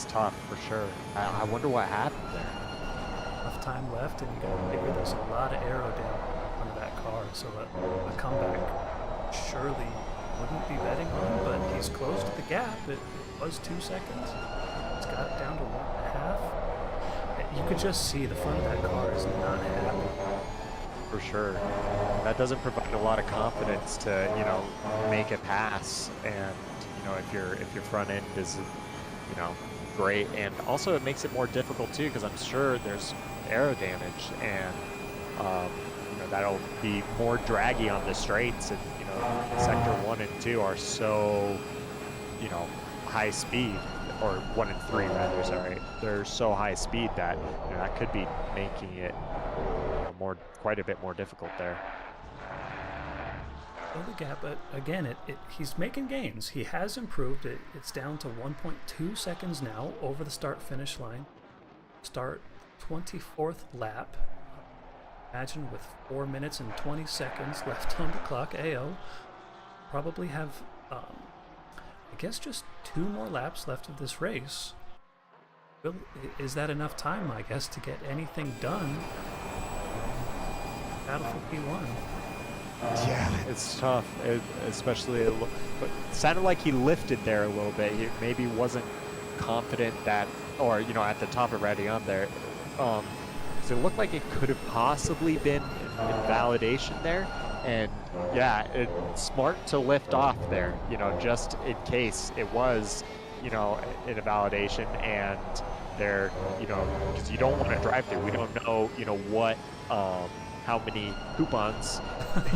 tough for sure. I wonder what happened there. enough time left, and you got to figure there's a lot of aero down under that car, so a comeback surely wouldn't be betting on, but he's closed the gap. It was 2 seconds. It's got it down to 1.5. You could just see the front of that car is not happy. For sure. That doesn't provide a lot of confidence to, make a pass, and if your front end is, great, and also it makes it more difficult too, because I'm sure there's aero damage, and that'll be more draggy on the straights, and sector 1 and 2 are so high speed, or 1 and 3 rather, sorry, they're so high speed that that could be making it quite a bit more difficult there. The gap, but again, he's making gains. He has improved it. It's down to 1.2 seconds now over the start-finish line. Start 24th lap. Imagine with 4 minutes and 20 seconds left on the clock. AO probably have, I guess, just 2 more laps left of this race. is that enough time, I guess, to get anything done? Battle for P1. Yeah, it's tough, especially. But it sounded like he lifted there a little bit. He maybe wasn't confident that, or at the top of Radion there. So it looked like it could have possibly been invalidation there, and yeah, it's smart to lift off there. Just in case it was, an invalidation, and they're, because you don't want to drive through. We don't know, what. How many coupons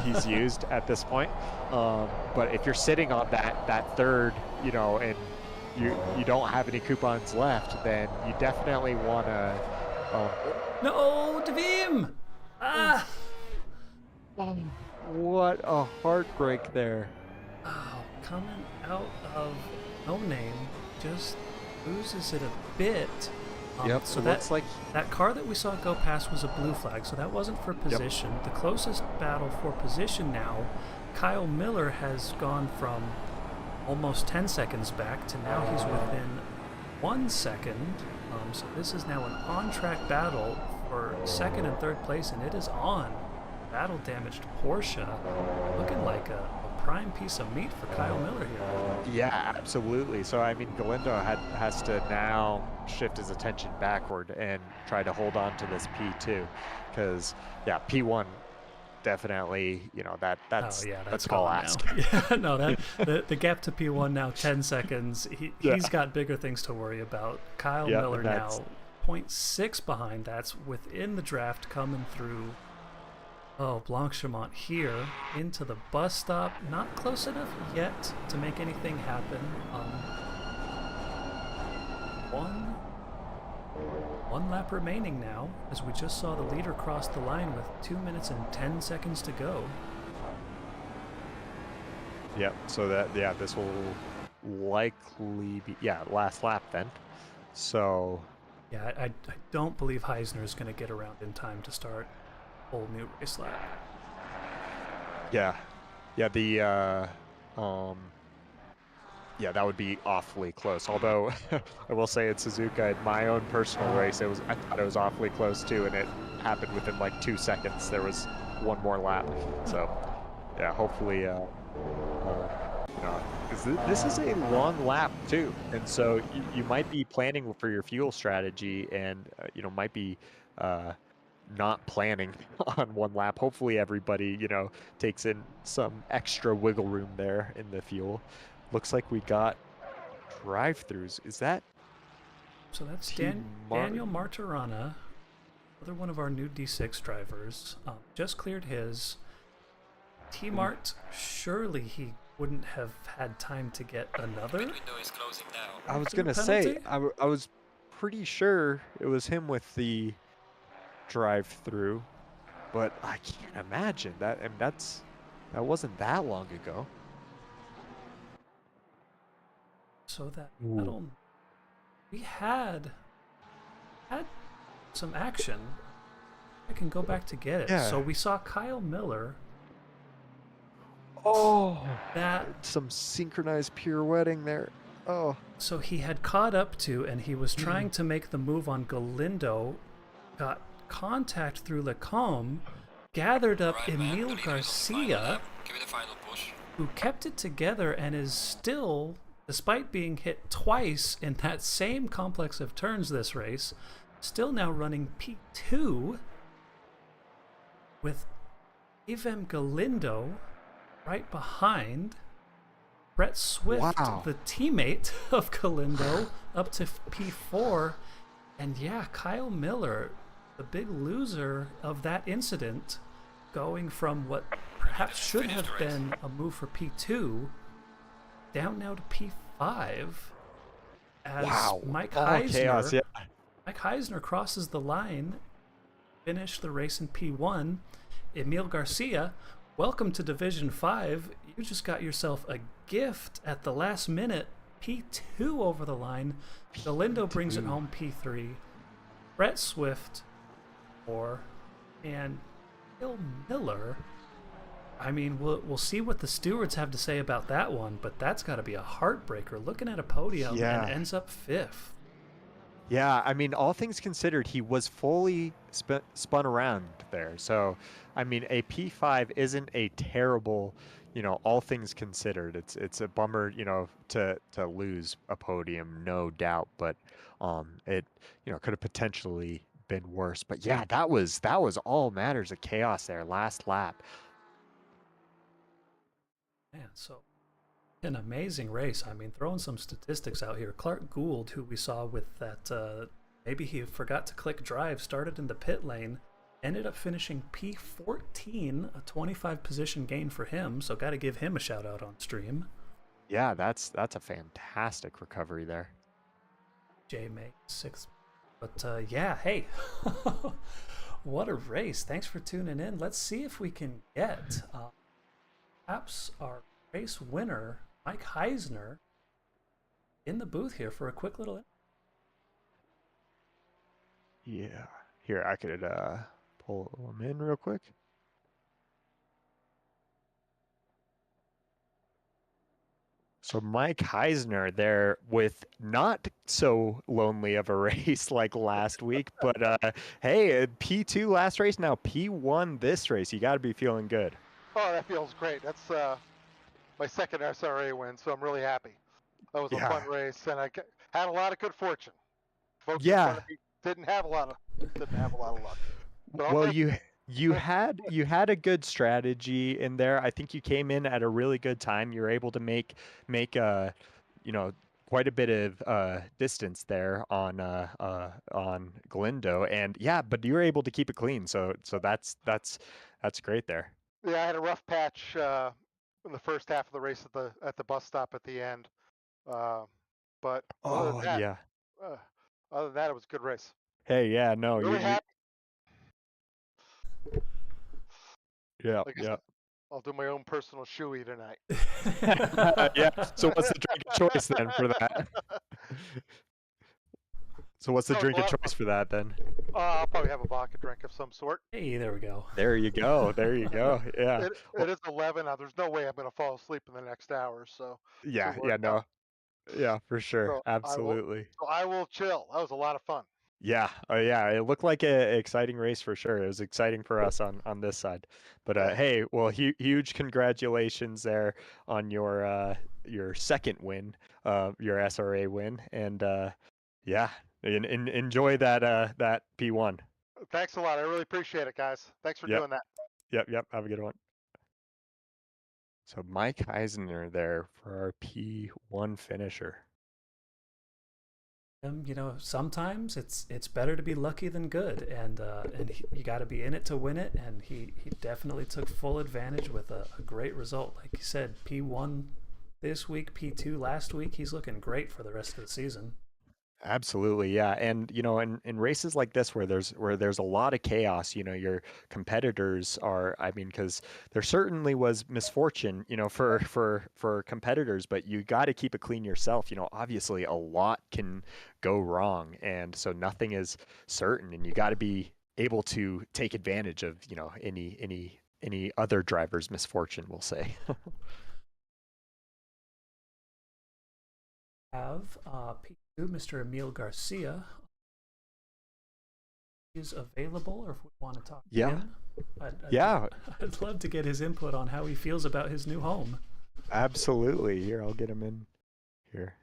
he's used at this point, but if you're sitting on that third, and you don't have any coupons left, then you definitely want to. No, Devim! Ah! What a heartbreak there. Oh, coming out of No Name just loses it a bit. Yep, so it looks like that car that we saw go past was a blue flag, so that wasn't for position. Yep. The closest battle for position now, Kyle Miller has gone from almost 10 seconds back to now he's within 1 second. So this is now an on-track battle for second and third place, and it is on. Battle damaged Porsche, looking like a prime piece of meat for Kyle Miller here. Yeah, absolutely. So I mean, Galindo has to now shift his attention backward and try to hold on to this P2, because yeah, P1 definitely, that's all ask. Yeah, no, the gap to P1 now 10 seconds. He's got bigger things to worry about. Kyle Miller now 0.6 behind. That's within the draft coming through. Oh, Francorchamps here into the bus stop. Not close enough yet to make anything happen. One lap remaining now, as we just saw the leader cross the line with 2 minutes and 10 seconds to go. Yep, so this will likely be, last lap then. So... Yeah, I don't believe Heisner is going to get around in time to start whole new race lap. Yeah, that would be awfully close. Although I will say at Suzuka, in my own personal race, I thought it was awfully close too, and it happened within like 2 seconds. There was one more lap, so yeah, hopefully, this is a long lap too, and so you might be planning for your fuel strategy, and might be not planning on one lap. Hopefully everybody, takes in some extra wiggle room there in the fuel. Looks like we got drive-throughs. Is that? So that's Daniel Martirana, another one of our new D6 drivers. Just cleared his. T-Mart, surely he wouldn't have had time to get another? I was going to say, I was pretty sure it was him with the drive-through, but I can't imagine that. And that wasn't that long ago. So that battle, we had some action. I can go back to get it. Yeah. So we saw Kyle Miller. Oh, some synchronized pirouetting there. Oh. So he had caught up to, and he was trying to make the move on Galindo, got contact through Lecombe, gathered up Emil Garcia, who kept it together and is still, despite being hit twice in that same complex of turns this race, still now running P2 with Yvem Galindo right behind. Brett Swift, the teammate of Galindo, up to P4. And yeah, Kyle Miller, the big loser of that incident, going from what perhaps should have been a move for P2 down now to P5 as Mike Heisner, Mike Heisner crosses the line, finished the race in P1. Emil Garcia, welcome to Division 5. You just got yourself a gift at the last minute. P2 over the line. Galindo brings it home P3. Brett Swift, 4, and Bill Miller. I mean, we'll see what the stewards have to say about that one, but that's got to be a heartbreaker. Looking at a podium and ends up 5th. Yeah, I mean, all things considered, he was fully spun around there. So, I mean, a P5 isn't a terrible, all things considered. It's a bummer, to lose a podium, no doubt. But it, could have potentially been worse. But yeah, that was all matters of chaos there last lap. Man, so an amazing race. I mean, throwing some statistics out here. Clark Gould, who we saw with that, maybe he forgot to click drive, started in the pit lane, ended up finishing P14, a 25 position gain for him. So got to give him a shout out on stream. Yeah, that's a fantastic recovery there. J May 6th. But yeah, hey, what a race. Thanks for tuning in. Let's see if we can get perhaps our race winner, Mike Heisner, in the booth here for a quick little. Yeah, here I could pull him in real quick. So Mike Heisner there with not so lonely of a race like last week, but hey, P2 last race, now P1 this race. You got to be feeling good. Oh, that feels great. That's my second SRA win, so I'm really happy. That was a fun race, and I had a lot of good fortune. Folks in front of me didn't have a lot of luck. But well, you had a good strategy in there. I think you came in at a really good time. You were able to make quite a bit of distance there on Galindo, and yeah, but you were able to keep it clean. So that's great there. Yeah, I had a rough patch in the first half of the race at the bus stop at the end, but other than that, it was a good race. Hey, yeah, no, really happy. Yeah, I'll do my own personal shoey tonight. Yeah. So what's the drink of choice then for that? So what's the drink of choice for that then? I'll probably have a vodka drink of some sort. Hey, there we go. There you go. Yeah. It is 11 now. There's no way I'm going to fall asleep in the next hour. So yeah, yeah, for sure, so absolutely. I will chill. That was a lot of fun. Yeah, yeah, it looked like an exciting race for sure. It was exciting for us on this side. But hey, well, huge congratulations there on your second win, your SRA win, and yeah, enjoy that P1. Thanks a lot. I really appreciate it, guys. Thanks for doing that. Yep. Have a good one. So Mike Heisner there for our P1 finisher. Sometimes it's better to be lucky than good, and you got to be in it to win it. And he definitely took full advantage with a great result. Like you said, P1 this week, P2 last week. He's looking great for the rest of the season. Absolutely, yeah, and in races like this where there's a lot of chaos, your competitors are. I mean, because there certainly was misfortune, for competitors, but you got to keep it clean yourself. Obviously a lot can go wrong, and so nothing is certain, and you got to be able to take advantage of any other driver's misfortune, we'll say. Have P2, Mr. Emil Garcia is available, or if we want to talk to him. I'd love to get his input on how he feels about his new home. Absolutely. Here, I'll get him in here.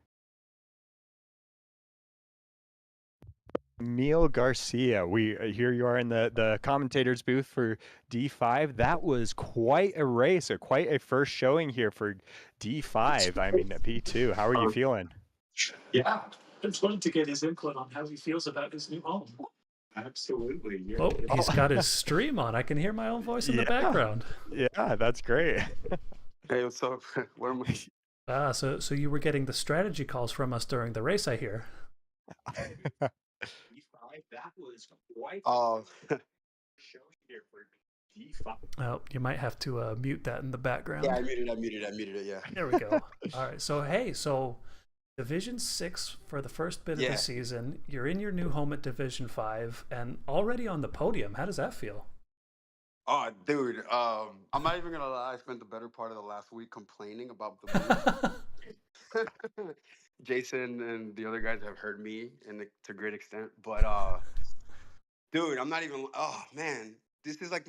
Emil Garcia, here you are in the commentators booth for D5. That was quite a race, quite a first showing here for D5. I mean, P2. How are you feeling? Yeah, I just wanted to get his input on how he feels about his new home. Absolutely. He's got his stream on. I can hear my own voice in the background. Yeah, that's great. Hey, what's up? Where am I? So you were getting the strategy calls from us during the race, I hear. That was quite show here for D5. Oh, you might have to mute that in the background. Yeah, I muted it, yeah. There we go. All right, so Division 6 for the first bit of the season. You're in your new home at Division 5 and already on the podium. How does that feel? Oh, dude, I'm not even gonna lie. I spent the better part of the last week complaining about the Jason and the other guys have heard me to a great extent, but dude, I'm not even. Oh man, this is like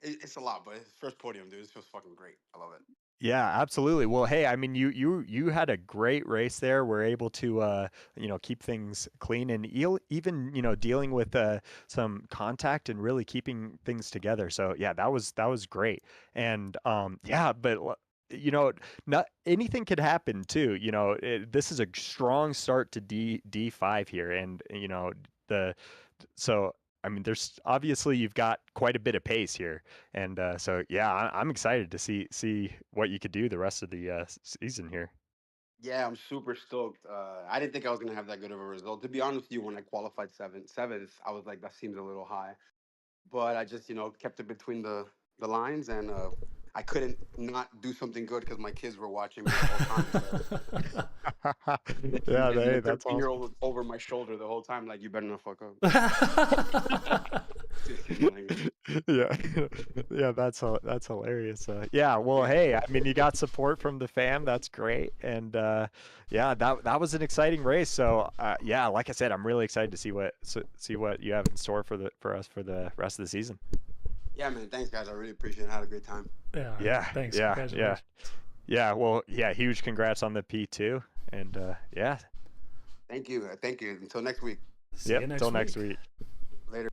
it's a lot, but it's first podium, dude. This feels fucking great. I love it. Yeah, absolutely. Well, hey, I mean, you had a great race there. We're able to keep things clean and even dealing with some contact and really keeping things together. So yeah, that was great. And yeah, but not anything could happen too. This is a strong start to D5 here, and so. I mean, there's obviously you've got quite a bit of pace here, and so yeah, I'm excited to see what you could do the rest of the season here. Yeah, I'm super stoked. I didn't think I was gonna have that good of a result. To be honest with you, when I qualified seventh, I was like, that seems a little high. But I just kept it between the lines, and I couldn't not do something good because my kids were watching me the whole time. Yeah, the that's 13-year-old was over my shoulder the whole time, like, you better not fuck up. Yeah, that's hilarious. Yeah, well, hey, I mean, you got support from the fam. That's great, and yeah, that was an exciting race. So yeah, like I said, I'm really excited to see what you have in store for us for the rest of the season. Yeah, man. Thanks, guys. I really appreciate it. I had a great time. Yeah. Thanks. Yeah. Well, yeah. Huge congrats on the P2, and yeah. Thank you. Until next week. Until next week. Later.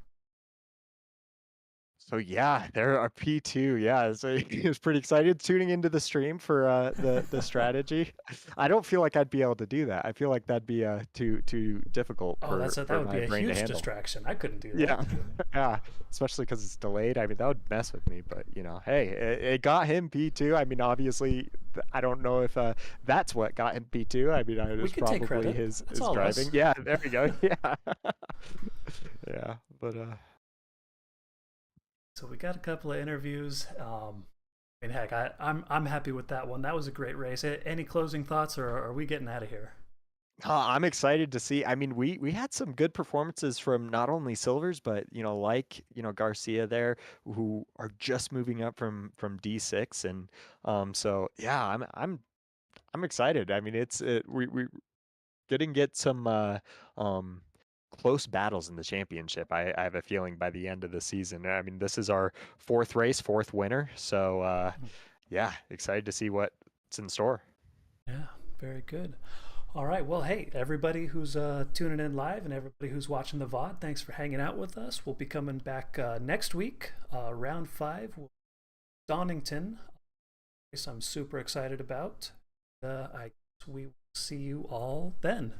So yeah, there are P2. Yeah, so he was pretty excited tuning into the stream for the strategy. I don't feel like I'd be able to do that. I feel like that'd be too difficult. Oh, that would be a huge distraction. I couldn't do that. Yeah, especially because it's delayed. I mean, that would mess with me. But hey, it got him P2. I mean, obviously, I don't know if that's what got him P2. I mean, it was probably his driving. Yeah, there we go. Yeah, yeah, but. So we got a couple of interviews. And heck, I'm happy with that one. That was a great race. Any closing thoughts, or are we getting out of here? I'm excited to see. I mean, we had some good performances from not only Silvers, but Garcia there, who are just moving up from D6, and so yeah, I'm excited. I mean, we get some close battles in the championship. I have a feeling by the end of the season. I mean, this is our fourth winner. So yeah, excited to see what's in store. Yeah, very good. All right. Well, hey, everybody who's tuning in live and everybody who's watching the VOD, thanks for hanging out with us. We'll be coming back next week, round 5, Donington. I'm super excited about. I guess we will see you all then.